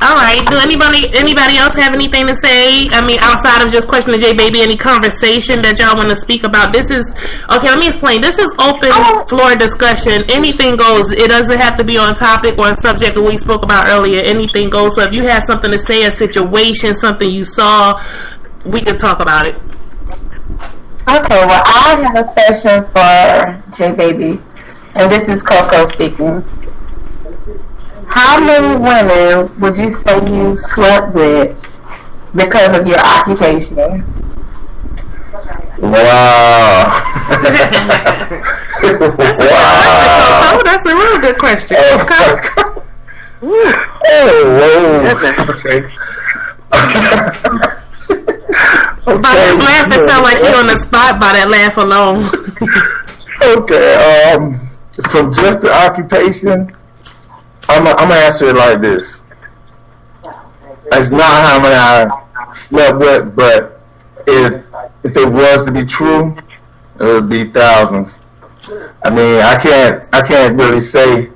All right. Do anybody else have anything to say? I mean, outside of just questioning Jbaby, any conversation that y'all want to speak about? This is okay. Let me explain. This is open floor discussion. Anything goes. It doesn't have to be on topic or a subject that we spoke about earlier. Anything goes. So if you have something to say, a situation, something you saw, we could talk about it. Okay. Well, I have a question for Jbaby, and this is Coco speaking. How many women would you say you slept with because of your occupation? Wow. Wow. That's a real good question. Okay. Okay. By his laugh, it sounds like he on the spot by that laugh alone. Okay. From just the occupation, I'm gonna answer it like this. It's not how many I slept with, but if it was to be true, it would be thousands. I mean, I can't really say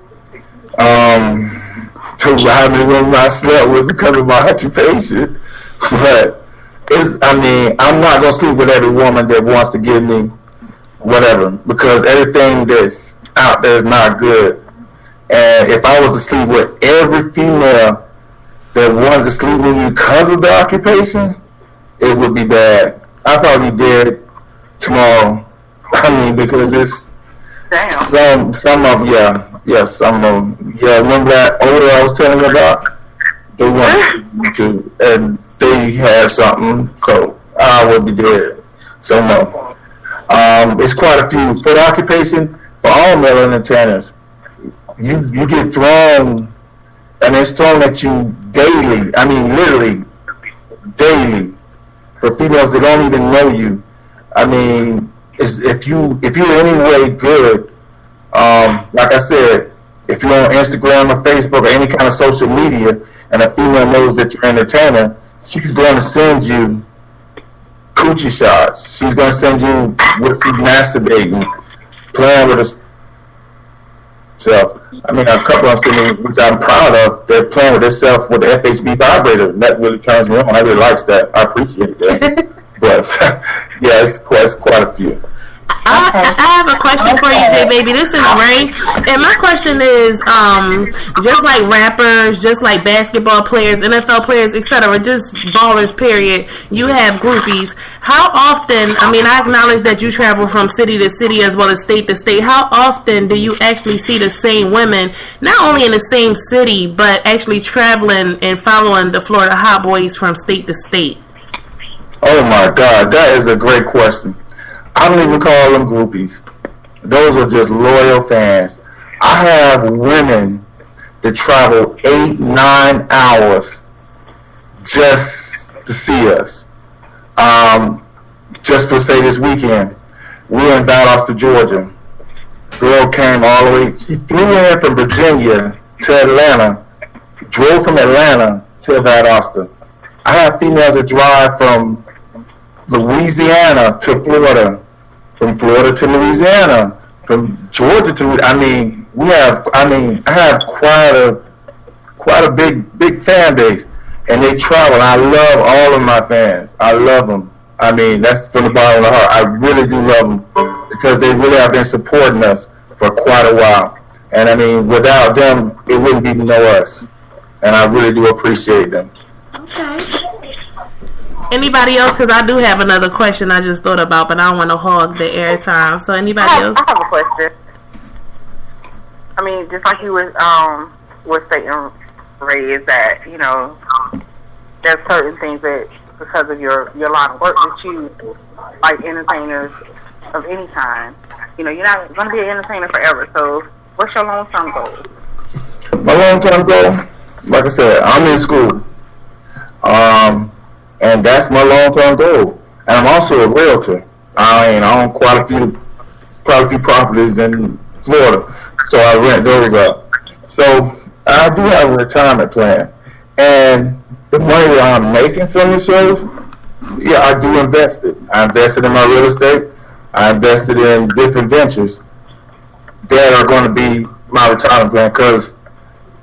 to how many women I slept with because of my occupation, but I'm not gonna sleep with every woman that wants to give me whatever, because everything that's out there is not good. And if I was to sleep with every female that wanted to sleep with me because of the occupation, it would be bad. I'd probably be dead tomorrow. I mean, because it's some of them, remember that older I was telling you about? They wanted to sleep with me too, and they had something, so I I would be dead. So no. It's quite a few. For the occupation, for all male entertainers, you get thrown, and it's thrown at you daily. I mean, literally daily. For females that don't even know you, I mean, if you're any way good, like I said, if you're on Instagram or Facebook or any kind of social media, and a female knows that you're an entertainer, she's going to send you coochie shots. She's going to send you with you masturbating, playing with herself. I mean, a couple of them, which I'm proud of, they're playing with themselves with the FHB vibrator. That really turns me on. I really like that. I appreciate that. But yeah, it's quite a few. I have a question for you, Jbaby. This is Ray, and my question is, just like rappers, just like basketball players, NFL players, etc., just ballers, period, you have groupies. How often, I mean, I acknowledge that you travel from city to city as well as state to state. How often do you actually see the same women, not only in the same city, but actually traveling and following the Florida Hot Boys from state to state? Oh my God, that is a great question. I don't even call them groupies. Those are just loyal fans. I have women that travel 8-9 hours just to see us. Just to say this weekend, we were in Valdosta, Georgia. Girl came all the way. She flew in from Virginia to Atlanta, drove from Atlanta to Valdosta. I have females that drive from Louisiana to Florida, from Florida to Louisiana, from Georgia to, I have quite a big fan base, and they travel. I love all of my fans. I love them. I mean, that's from the bottom of the heart. I really do love them because they really have been supporting us for quite a while. And I mean, without them, it wouldn't be no us. And I really do appreciate them. Okay. Anybody else? Because I do have another question I just thought about, but I don't want to hog the airtime. So anybody else? I have a question. I mean, just like you were stating, Ray, is that, you know, there's certain things that, because of your line of work, that you, like entertainers of any kind, you know, you're not going to be an entertainer forever. So what's your long-term goal? My long-term goal, like I said, I'm in school. And that's my long-term goal. And I'm also a realtor. I own quite a few properties in Florida, so I rent those up. So I do have a retirement plan. And the money that I'm making from the shows, yeah, I do invest it. I invested in my real estate. I invested in different ventures that are going to be my retirement plan. Because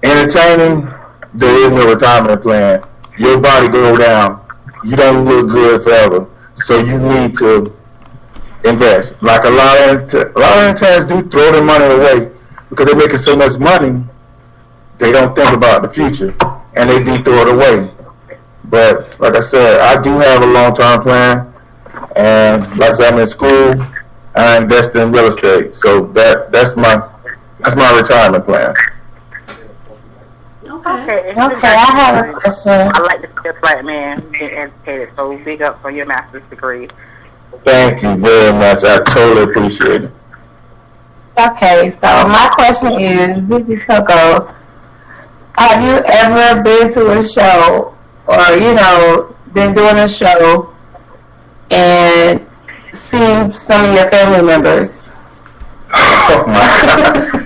entertaining, there is no retirement plan. Your body go down. You don't look good forever, so you need to invest. Like a lot of entertainers do throw their money away because they're making so much money, they don't think about the future, and they do throw it away. But like I said, I do have a long-term plan, and like I said, I'm in school, and I invest in real estate, so that's my retirement plan. Okay, I have a question. I like to see a black man being educated, so big up for your master's degree. Thank you very much. I totally appreciate it. Okay, so my question is, this is Coco. Have you ever been to a show or, you know, been doing a show and seen some of your family members? Oh my God.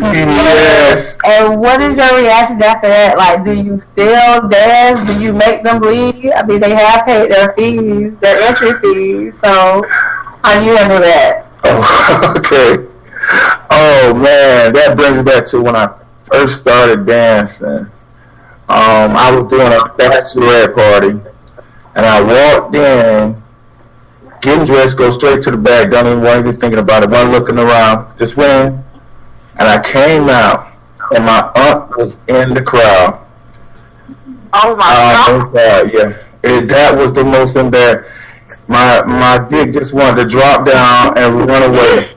Yes. And what is your reaction after that? Like, do you still dance? Do you make them leave? I mean, they have paid their fees, their entry fees. So, how do you handle that? Oh, okay. Oh man, that brings me back to when I first started dancing. I was doing a bachelorette party, and I walked in, getting dressed, go straight to the back, don't even want to be thinking about it, wasn't looking around, just went in. And I came out, and my aunt was in the crowd. Oh my God! Yeah, that was the most embarrassing. My dick just wanted to drop down and run away.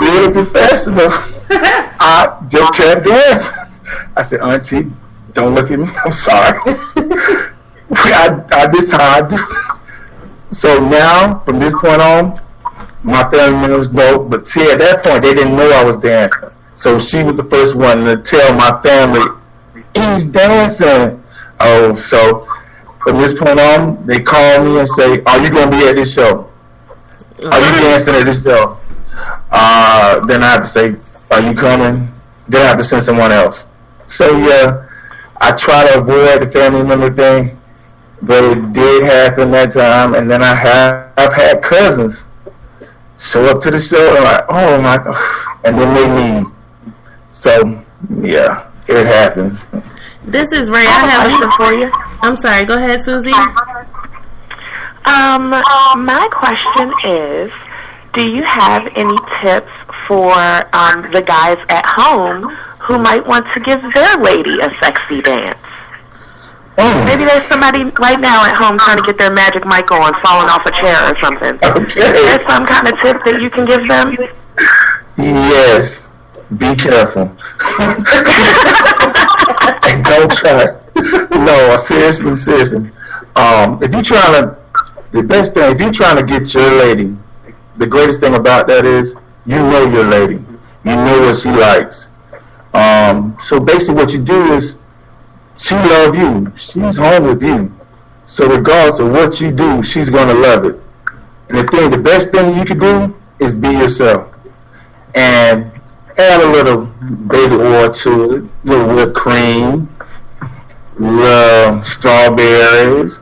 Being a professional, I just kept dancing. I said, "Auntie, don't look at me. I'm sorry." This time I do. So now, from this point on, my family members know. But see, at that point, they didn't know I was dancing. So she was the first one to tell my family, he's dancing. Oh, so from this point on, they call me and say, are you going to be at this show? Are you dancing at this show? Then I have to say, are you coming? Then I have to send someone else. So yeah, I try to avoid the family member thing, but it did happen that time. And then I've had cousins show up to the show and like, oh my God, and then they leave. So yeah, it happens. This is Ray. I have a question for you. I'm sorry. Go ahead, Suzie. My question is, do you have any tips for the guys at home who might want to give their lady a sexy dance? Maybe there's somebody right now at home trying to get their magic mic on, falling off a chair or something. Okay. Is there some kind of tip that you can give them? Yes. Be careful. Don't try. No, seriously. If you're trying to, the best thing, if you're trying to get your lady, the greatest thing about that is you know your lady. You know what she likes. So basically what you do is she loves you. She's home with you. So regardless of what you do, she's going to love it. And the best thing you can do is be yourself. And add a little baby oil to it, a little whipped cream, little strawberries,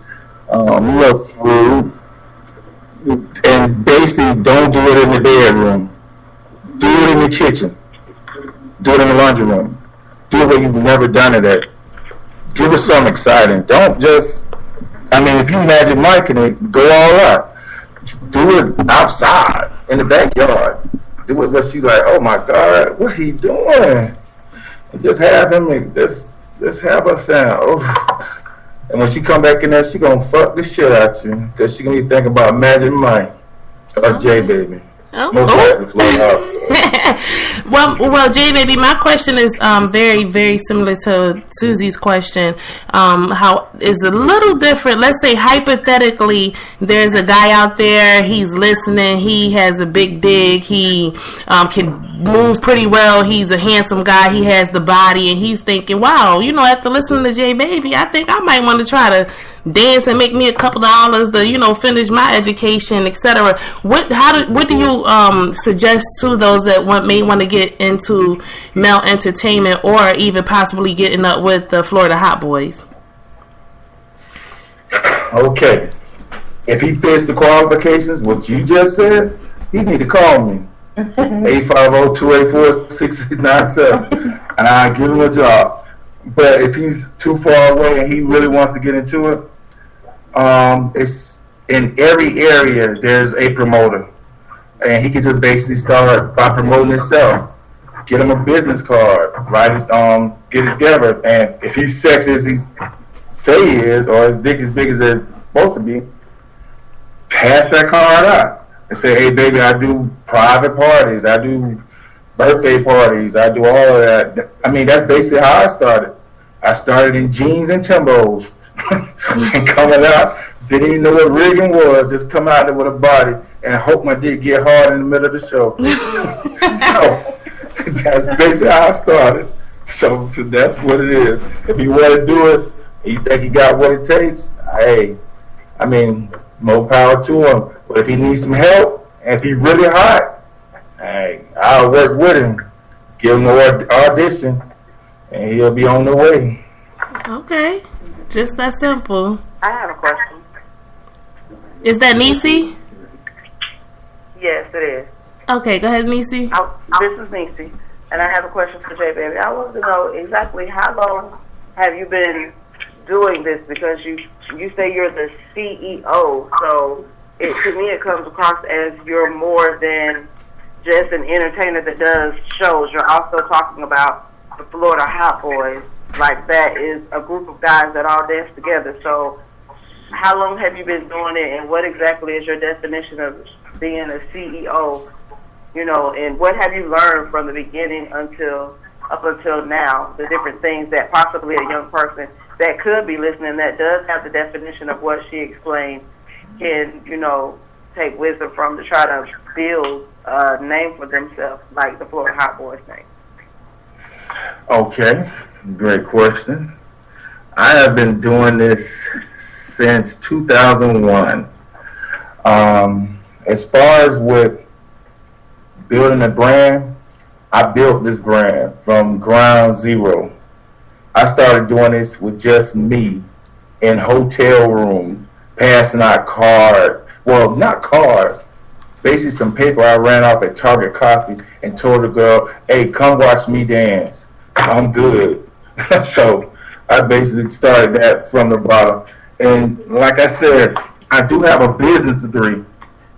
little fruit. And basically, don't do it in the bedroom. Do it in the kitchen. Do it in the laundry room. Do it where you've never done it at. Give her something exciting. Don't just, if you Magic Mikeing it, go all out. Do it outside, in the backyard. Do it where she like, oh my God, what he doing? And just have him, just have her sound. Oh. And when she come back in there, she gonna fuck the shit out you, because she gonna be thinking about Magic Mike or Jbaby. Oh. Most likely slow up. Well, Jbaby, my question is very, very similar to Suzie's question. How is a little different. Let's say hypothetically, there's a guy out there. He's listening. He has a big dig. He can move pretty well. He's a handsome guy. He has the body, and he's thinking, "Wow, after listening to Jbaby, I think I might want to try to dance and make me a couple dollars to finish my education, etc." What do you suggest to those that may want to get into male entertainment or even possibly getting up with the Florida Hot Boys? Okay, if he fits the qualifications, what you just said, he need to call me. 850-284-6897 and I'll give him a job. But if he's too far away and he really wants to get into it, it's in every area there's a promoter, and he can just basically start by promoting himself. Get him a business card, get it together, and if he's sexy as he say he is, or his dick as big as it's supposed to be, pass that card out and say, hey baby, I do private parties, I do birthday parties, I do all of that. That's basically how I started. I started in jeans and Timbos and coming out, didn't even know what rigging was, just come out there with a body and hope my dick get hard in the middle of the show. So that's basically how I started. So that's what it is. If you want to do it, and you think you got what it takes, hey, more power to him. But if he needs some help, and if he's really hot, hey, I'll work with him. Give him an audition, and he'll be on the way. Okay. Just that simple. I have a question. Is that Neicy? Yes, it is. Okay, go ahead, Neicy. This is Neicy, and I have a question for Jbaby. I want to know exactly how long have you been doing this, because you say you're the CEO, so to me it comes across as you're more than just an entertainer that does shows. You're also talking about the Florida Hot Boys. Like, that is a group of guys that all dance together. So how long have you been doing it, and what exactly is your definition of being a CEO? And what have you learned from the beginning up until now, the different things that possibly a young person that could be listening that does have the definition of what she explained can, you know, take wisdom from to try to build a name for themselves like the Florida Hot Boys name. Okay, great question. I have been doing this since 2001. As far as with building a brand, I built this brand from ground zero. I started doing this with just me in hotel rooms, passing out cards. Well, not cards. Basically some paper I ran off at Target Coffee and told the girl, hey, come watch me dance. I'm good. So I basically started that from the bottom. And like I said, I do have a business degree.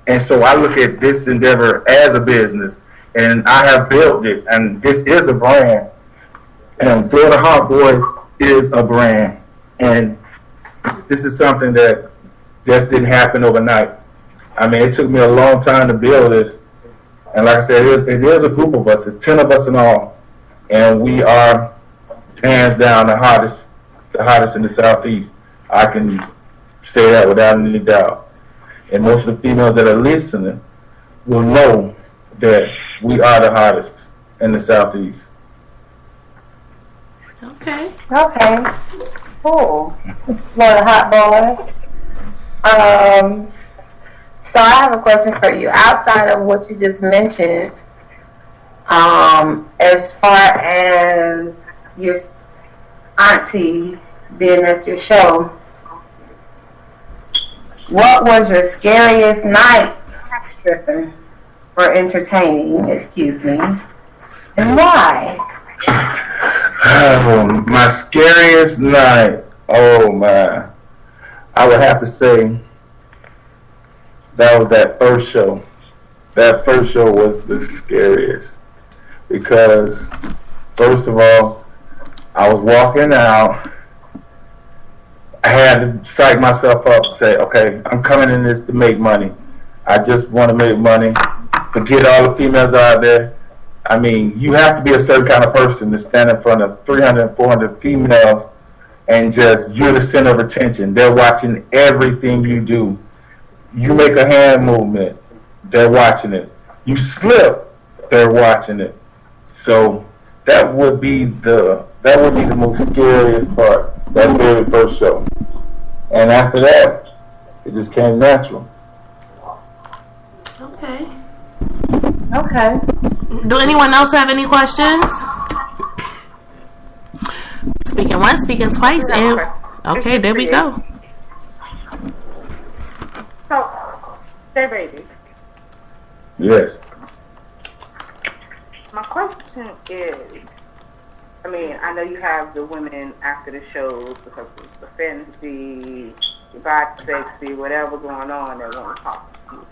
And so I look at this endeavor as a business. And I have built it. And this is a brand. And Florida Hot Boys is a brand. And this is something that just didn't happen overnight. I mean, it took me a long time to build this. And like I said, it is a group of us. It's 10 of us in all. And we are, hands down, the hottest in the Southeast. I can say that without any doubt. And most of the females that are listening will know that we are the hottest in the Southeast. Okay. Okay. Cool. Florida Hot Boy. So I have a question for you. Outside of what you just mentioned, as far as your auntie being at your show, what was your scariest night stripping or entertaining, excuse me, and why? Oh, my scariest night. Oh, man. I would have to say that was that first show. That first show was the scariest. Because, first of all, I was walking out. I had to psych myself up and say, okay, I'm coming in this to make money. I just want to make money. Forget all the females out there. I mean, you have to be a certain kind of person to stand in front of 300, 400 females and just, you're the center of attention. They're watching everything you do. You make a hand movement, they're watching it. You slip, they're watching it. So that would be the most scariest part, that very first show. And after that, it just came natural. Okay. Okay. Do anyone else have any questions? Speaking once, speaking twice, and okay, there we go. So, Jbaby. Yes. My question is, I mean, I know you have the women after the shows because of the fantasy, the body sexy, whatever going on, they want to talk to you.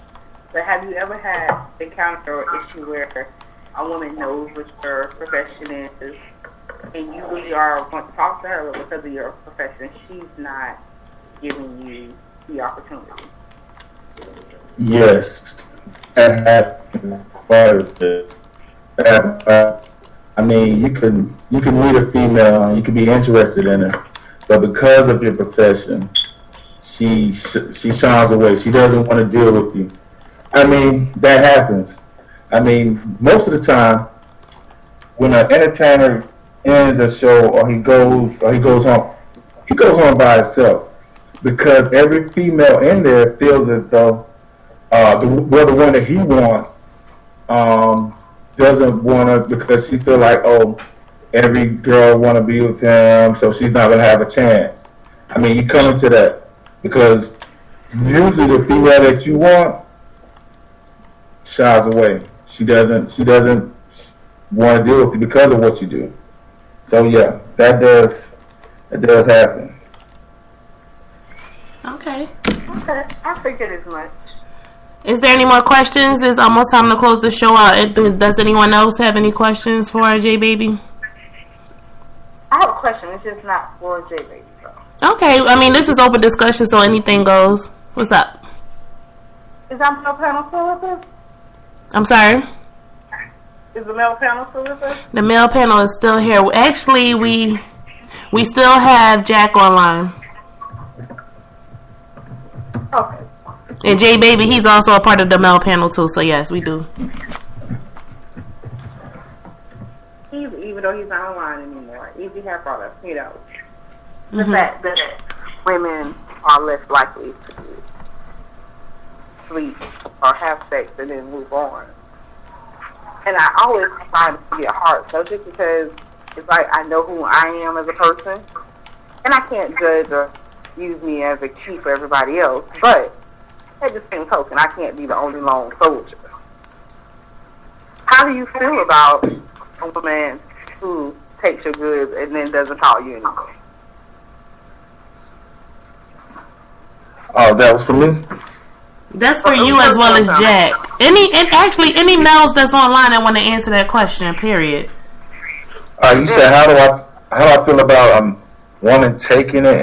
But have you ever had encounter or issue where a woman knows what your profession is and you really want to talk to her, but because of your profession, she's not giving you the opportunity? Yes. That happened quite a bit. I mean, you can meet a female and you can be interested in her, but because of your profession, she shuns away. She doesn't want to deal with you. I mean, that happens. I mean, most of the time, when an entertainer ends a show or he goes home by himself, because every female in there feels as though the one that he wants doesn't want to, because she feel like, oh, every girl want to be with him, so she's not gonna have a chance. I mean, you come into that because usually the female that you want shies away. She doesn't want to deal with you because of what you do. So yeah, that does happen. Okay. I figured as much. Is there any more questions? It's almost time to close the show out. Does anyone else have any questions for Jbaby? I have a question. It's just not for Jbaby, though. Okay. I mean, this is open discussion, so anything goes. What's up? Is our male panel still with us? I'm sorry? Is the male panel still with us? The male panel is still here. Actually, we We still have Jack online. Okay. And Jbaby, he's also a part of the male panel too. So yes, we do. Even though he's not online anymore, Easy Hair Products, you know, The fact that women are less likely to sleep or have sex and then move on. And I always find it to be a hard subject because it's like I know who I am as a person, and I can't judge or use me as a cue for everybody else. But at the same token, I can't be the only lone soldier. How do you feel about a woman who takes your goods and then doesn't call you anymore? Oh, that was for me? That's for you as well as Jack. Any males that's online that want to answer that question, period. You said how do I feel about woman taking it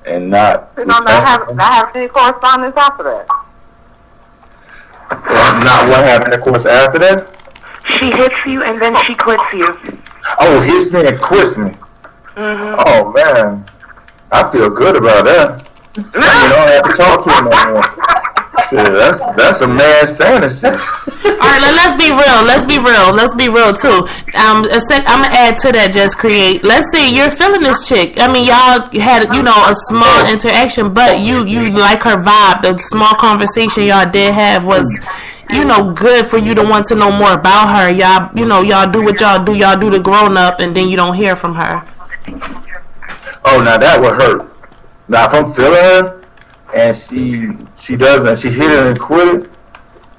and not not having any correspondence after that. Not what happened, of course, after that? She hits you and then she quits you. Oh, hits me and quits me. Mm-hmm. Oh, man. I feel good about that. You don't have to talk to him no more. Shit, that's a man's fantasy. Alright, let's be real. Let's be real too. I'm gonna add to that. JustCreate. Let's say you're feeling this chick. I mean, y'all had a small interaction, but you like her vibe. The small conversation y'all did have was good for you to want to know more about her. Y'all do what y'all do. Y'all do the grown up, and then you don't hear from her. Oh, now that would hurt. Now if I'm feeling her and she doesn't, she hit it and quit it,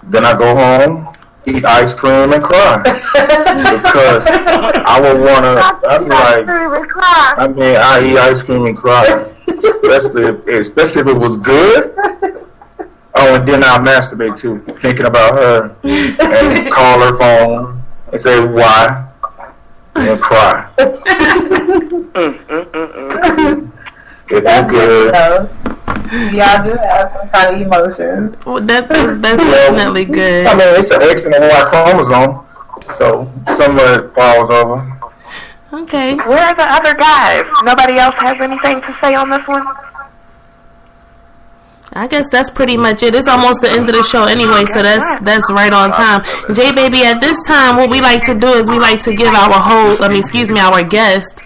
then I go home, eat ice cream and cry because I would I'd be like, I eat ice cream and cry, especially if it was good. Oh, and then I'll masturbate too, thinking about her and call her phone and say why and cry. That's good. Y'all do have some kind of emotions. Well, that's definitely good. I mean, it's an X and a Y chromosome, so some of it falls over. Okay. Where are the other guys? Nobody else has anything to say on this one? I guess that's pretty much it. It's almost the end of the show anyway, so that's right on time. Jbaby, at this time, what we like to do is we like to give our guest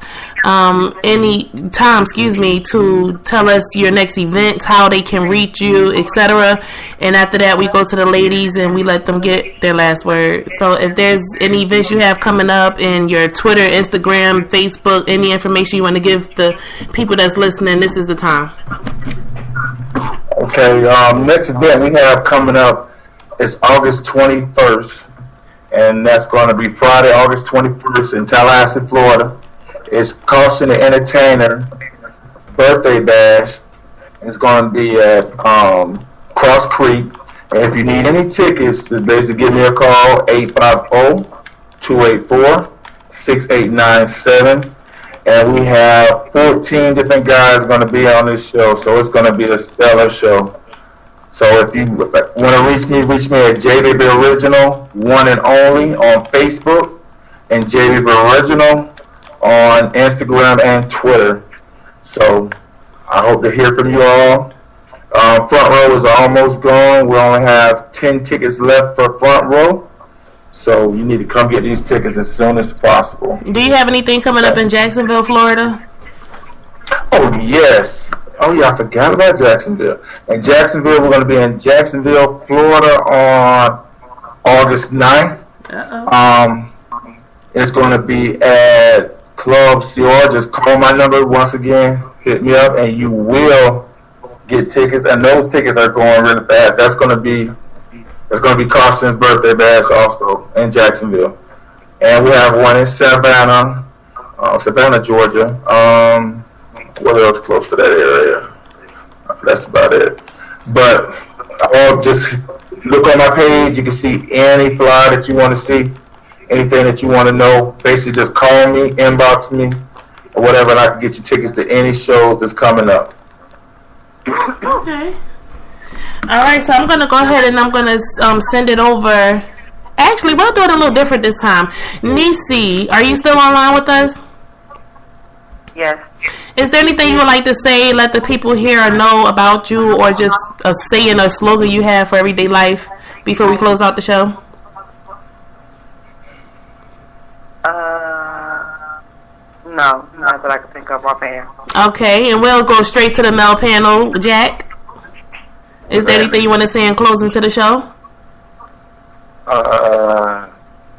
any time, to tell us your next event, how they can reach you, etc. And after that, we go to the ladies and we let them get their last word. So if there's any events you have coming up in your Twitter, Instagram, Facebook, any information you want to give the people that's listening, this is the time. Okay, next event we have coming up is August 21st, and that's going to be Friday, August 21st in Tallahassee, Florida. It's Caution the Entertainer birthday bash. It's going to be at Cross Creek. And if you need any tickets, just basically give me a call, 850-284-6897. And we have 14 different guys going to be on this show, so it's going to be a stellar show. So if you want to reach me at Jbaby Original, one and only, on Facebook, and Jbaby Original on Instagram and Twitter. So I hope to hear from you all. Front row is almost gone. We only have 10 tickets left for front row. So you need to come get these tickets as soon as possible. Do you have anything coming up in Jacksonville, Florida? Oh, yes. Oh, yeah, I forgot about Jacksonville. In Jacksonville, we're going to be in Jacksonville, Florida on August 9th. It's going to be at Club CR. Just call my number once again. Hit me up, and you will get tickets. And those tickets are going really fast. It's going to be Carson's birthday bash also in Jacksonville. And we have one in Savannah, Georgia. What else close to that area? That's about it. But I'll just look on my page. You can see any flyer that you want to see, anything that you want to know. Basically, just call me, inbox me, or whatever, and I can get you tickets to any shows that's coming up. Okay. All right, so I'm going to go ahead and I'm going to send it over. Actually, we'll do it a little different this time. Neicy, are you still online with us? Yes. Is there anything you would like to say, let the people here or know about you, or just a saying or slogan you have for everyday life before we close out the show? No, not that I can think of offhand. Okay, and we'll go straight to the male panel. Jack, is there anything you want to say in closing to the show?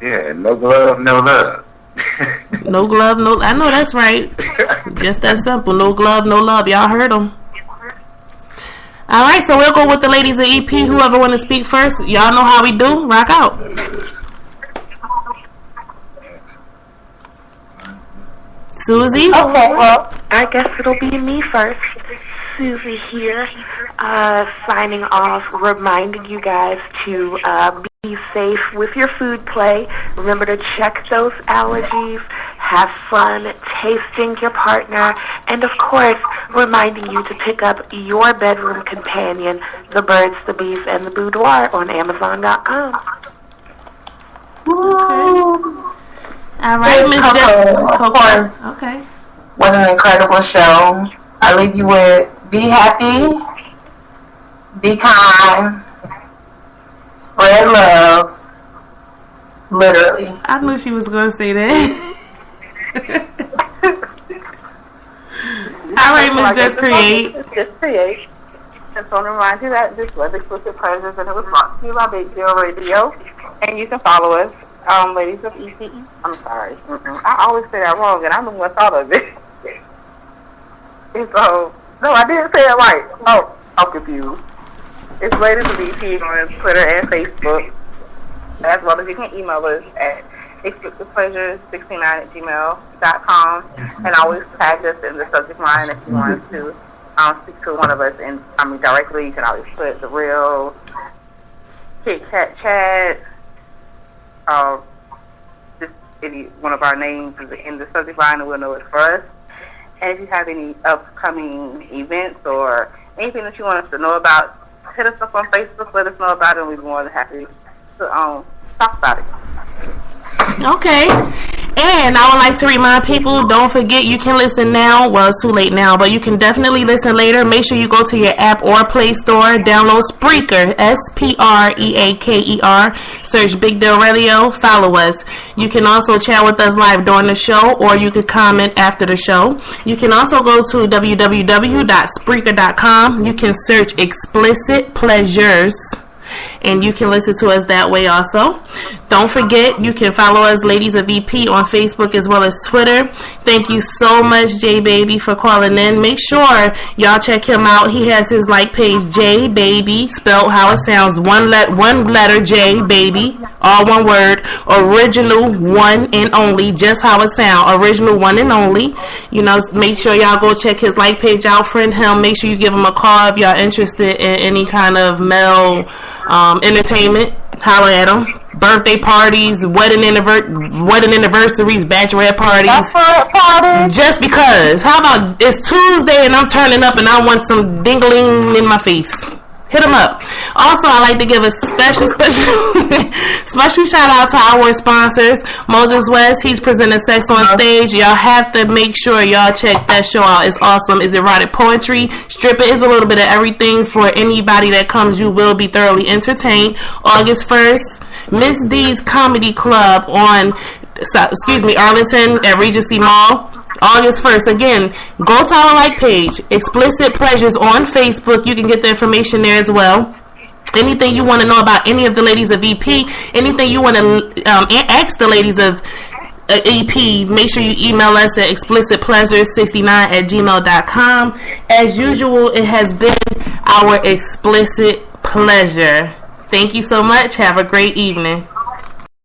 Yeah, no glove, no love. No glove, no... I know that's right. Just that simple. No glove, no love. Y'all heard them. Alright, so we'll go with the ladies of EP. Whoever want to speak first. Y'all know how we do. Rock out. Suzie? Okay, well, I guess it'll be me first. Suzie here, signing off, reminding you guys to be safe with your food play. Remember to check those allergies, have fun tasting your partner, and of course, reminding you to pick up your bedroom companion, The Birds, the Bees, and the Boudoir on Amazon.com. Woo! All right, Miss Coco. Of course. Okay. What an incredible show. I leave you with be happy, be kind, spread love, literally. I knew she was going to say that. All right, Miss JustCreate. JustCreate. Just want to remind you that this was Explicit Pleasures, and it was brought to you by Big Deal Radio. And you can follow us, ladies of ECE. I'm sorry. I always say that wrong, and I'm the one thought of it. And so, no, I didn't say it right. Oh, I'm confused. It's Ladies of EP on Twitter and Facebook, as well as you can email us at explicitpleasures69@gmail.com, and always tag us in the subject line if you want us to speak to one of us, and directly. You can always put the real Kit Kat chat, just any one of our names in the subject line, and we'll know it for us. And if you have any upcoming events or anything that you want us to know about, hit us up on Facebook, let us know about it, and we'll be more than happy to talk about it. Okay. And I would like to remind people, don't forget you can listen now. Well, it's too late now, but you can definitely listen later. Make sure you go to your app or Play Store, download Spreaker, SPREAKER, search Big Deal Radio, follow us. You can also chat with us live during the show, or you can comment after the show. You can also go to www.Spreaker.com. You can search Explicit Pleasures, and you can listen to us that way also. Don't forget, you can follow us, Ladies of EP, on Facebook as well as Twitter. Thank you so much, Jbaby, for calling in. Make sure y'all check him out. He has his page, Jbaby, spelled how it sounds, one letter Jbaby, all one word, original, one and only, just how it sounds, original, one and only. Make sure y'all go check his page out, friend him. Make sure you give him a call if y'all interested in any kind of male entertainment. Holler at him. Birthday parties, wedding anniversaries, bachelorette parties. Just because. How about it's Tuesday and I'm turning up and I want some dingling in my face? Hit them up. Also, I'd like to give a special shout out to our sponsors. Moses West, he's presenting Sex on Stage. Y'all have to make sure y'all check that show out. It's awesome. It's erotic poetry. Stripper is a little bit of everything. For anybody that comes, you will be thoroughly entertained. August 1st, Miss D's Comedy Club on, Arlington at Regency Mall. August 1st. Again, go to our page, Explicit Pleasures on Facebook. You can get the information there as well. Anything you want to know about any of the ladies of EP, anything you want to ask the ladies of EP, make sure you email us at explicitpleasures69@gmail.com. As usual, it has been our explicit pleasure. Thank you so much. Have a great evening.